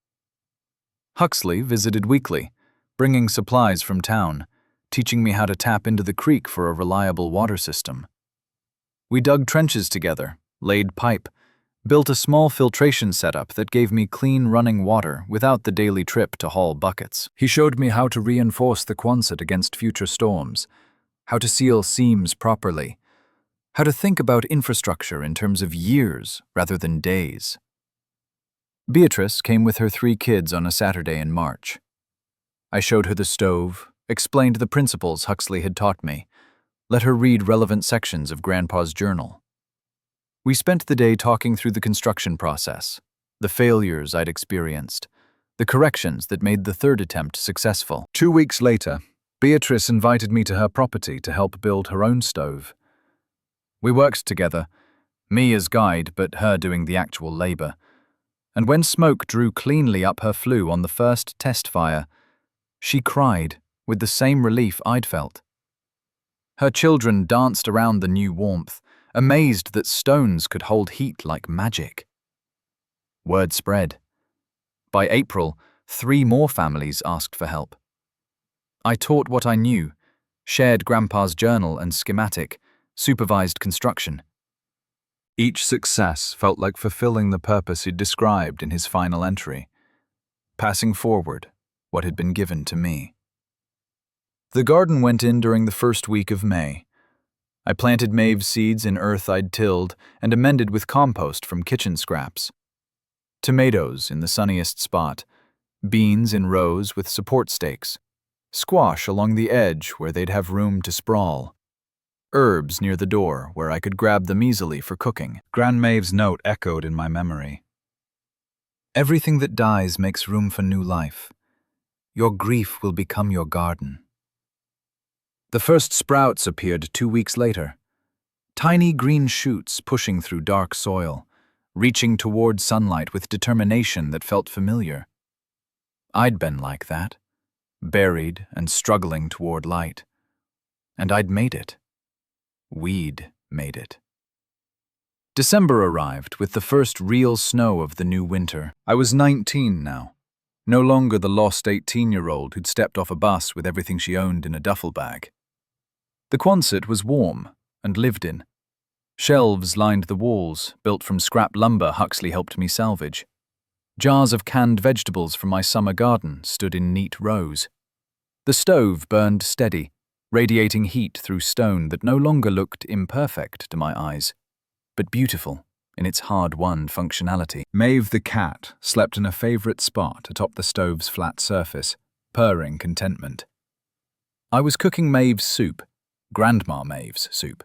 Speaker 2: Huxley visited weekly, bringing supplies from town, teaching me how to tap into the creek for a reliable water system. We dug trenches together, laid pipe, built a small filtration setup that gave me clean running water without the daily trip to haul buckets. He showed me how to reinforce the Quonset against future storms, how to seal seams properly, how to think about infrastructure in terms of years rather than days. Beatrice came with her 3 kids on a Saturday in March. I showed her the stove, explained the principles Huxley had taught me, let her read relevant sections of Grandpa's journal. We spent the day talking through the construction process, the failures I'd experienced, the corrections that made the 3rd attempt successful.
Speaker 1: 2 weeks later, Beatrice invited me to her property to help build her own stove. We worked together, me as guide but her doing the actual labor, and when smoke drew cleanly up her flue on the first test fire, she cried with the same relief I'd felt. Her children danced around the new warmth, amazed that stones could hold heat like magic. Word spread. By April, 3 more families asked for help. I taught what I knew, shared Grandpa's journal and schematic, supervised construction. Each success felt like fulfilling the purpose he'd described in his final entry, passing forward what had been given to me. The garden went in during the first week of May. I planted Maeve's seeds in earth I'd tilled and amended with compost from kitchen scraps. Tomatoes in the sunniest spot, beans in rows with support stakes, squash along the edge where they'd have room to sprawl, herbs near the door where I could grab them easily for cooking. Gran Maeve's note echoed in my memory. Everything that dies makes room for new life. Your grief will become your garden. The first sprouts appeared 2 weeks later. Tiny green shoots pushing through dark soil, reaching toward sunlight with determination that felt familiar. I'd been like that, buried and struggling toward light. And I'd made it. We'd made it. December arrived with the first real snow of the new winter. I was 19 now, no longer the lost 18-year-old who'd stepped off a bus with everything she owned in a duffel bag. The Quonset was warm and lived in. Shelves lined the walls, built from scrap lumber Huxley helped me salvage. Jars of canned vegetables from my summer garden stood in neat rows. The stove burned steady, radiating heat through stone that no longer looked imperfect to my eyes, but beautiful in its hard-won functionality. Maeve the cat slept in a favorite spot atop the stove's flat surface, purring contentment. I was cooking Maeve's soup, Grandma Maeve's soup,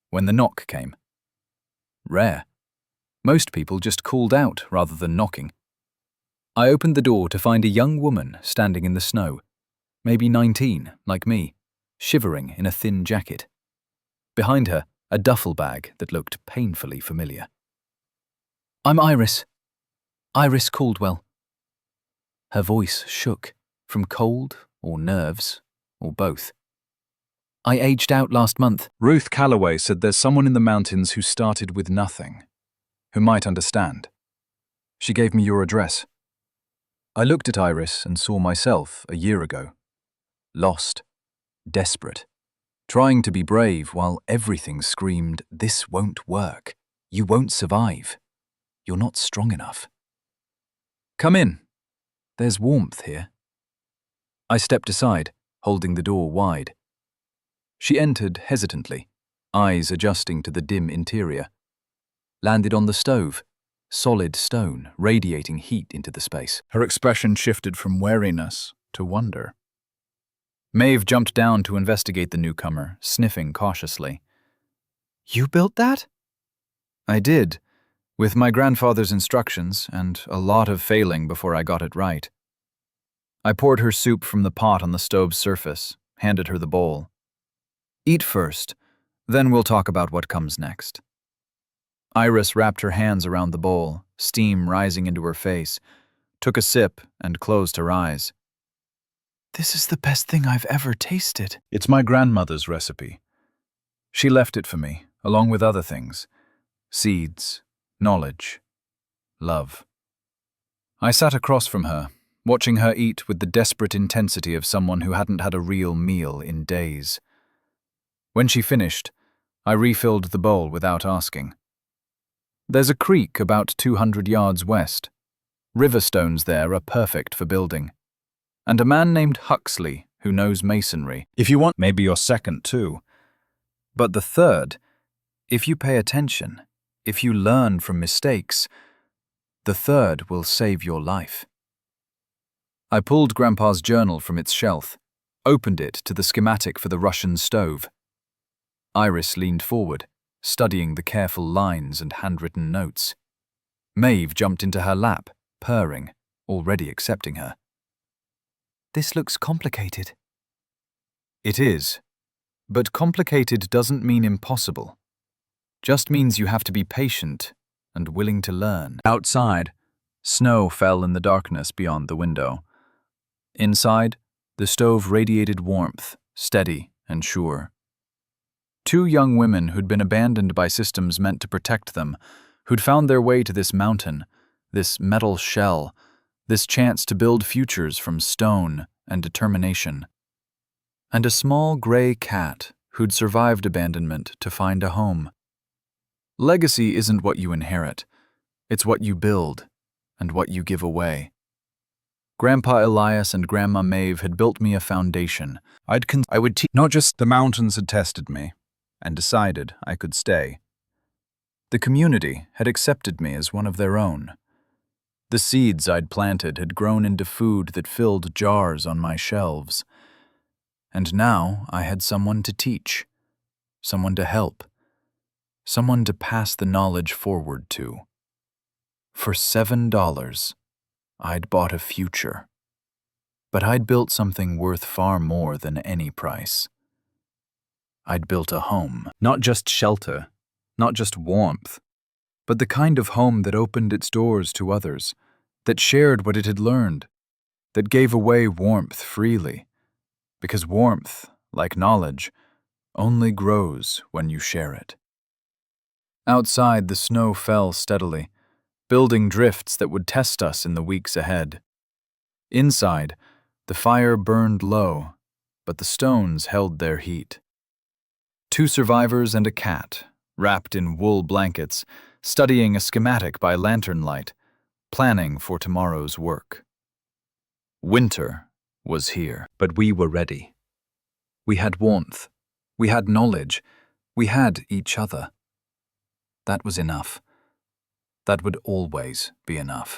Speaker 1: when the knock came. Rare. Most people just called out rather than knocking. I opened the door to find a young woman standing in the snow, maybe 19, like me, shivering in a thin jacket. Behind her, a duffel bag that looked painfully familiar. "I'm Iris. Iris Caldwell." Her voice shook, from cold or nerves, or both. "I aged out last month." Ruth Calloway said there's someone in the mountains who started with nothing, who might understand. She gave me your address. I looked at Iris and saw myself a year ago. Lost, desperate, trying to be brave while everything screamed, "This won't work. You won't survive. You're not strong enough." "Come in. There's warmth here." I stepped aside, holding the door wide. She entered hesitantly, eyes adjusting to the dim interior. Landed on the stove, solid stone radiating heat into the space. Her expression shifted from wariness to wonder. Maeve jumped down to investigate the newcomer, sniffing cautiously. "You built that?" "I did, with my grandfather's instructions and a lot of failing before I got it right." I poured her soup from the pot on the stove's surface, handed her the bowl. "Eat first, then we'll talk about what comes next." Iris wrapped her hands around the bowl, steam rising into her face, took a sip and closed her eyes. "This is the best thing I've ever tasted." "It's my grandmother's recipe. She left it for me, along with other things. Seeds, knowledge, love. I sat across from her, watching her eat with the desperate intensity of someone who hadn't had a real meal in days. When she finished, I refilled the bowl without asking. There's a creek about 200 yards west. River stones there are perfect for building. And a man named Huxley who knows masonry.
Speaker 2: If you want, maybe your second too.
Speaker 1: But the third, if you pay attention, if you learn from mistakes, the third will save your life. I pulled Grandpa's journal from its shelf, opened it to the schematic for the Russian stove. Iris leaned forward, studying the careful lines and handwritten notes. Maeve jumped into her lap, purring, already accepting her. This looks complicated. It is, but complicated doesn't mean impossible. Just means you have to be patient and willing to learn. Outside, snow fell in the darkness beyond the window. Inside, the stove radiated warmth, steady and sure. Two young women who'd been abandoned by systems meant to protect them, who'd found their way to this mountain, this metal shell, this chance to build futures from stone and determination. And a small gray cat who'd survived abandonment to find a home. Legacy isn't what you inherit, it's what you build and what you give away. Grandpa Elias and Grandma Maeve had built me a foundation. I would teach.
Speaker 2: Not just the mountains had tested me and decided I could stay.
Speaker 1: The community had accepted me as one of their own. The seeds I'd planted had grown into food that filled jars on my shelves. And now I had someone to teach, someone to help, someone to pass the knowledge forward to. For $7, I'd bought a future. But I'd built something worth far more than any price. I'd built a home.
Speaker 2: Not just shelter, not just warmth,
Speaker 1: but the kind of home that opened its doors to others, that shared what it had learned, that gave away warmth freely. Because warmth, like knowledge, only grows when you share it. Outside, the snow fell steadily, building drifts that would test us in the weeks ahead. Inside, the fire burned low, but the stones held their heat. Two survivors and a cat, wrapped in wool blankets, studying a schematic by lantern light, planning for tomorrow's work. Winter was here.
Speaker 2: but we were ready.
Speaker 1: We had warmth, we had knowledge, we had each other. That was enough. That would always be enough.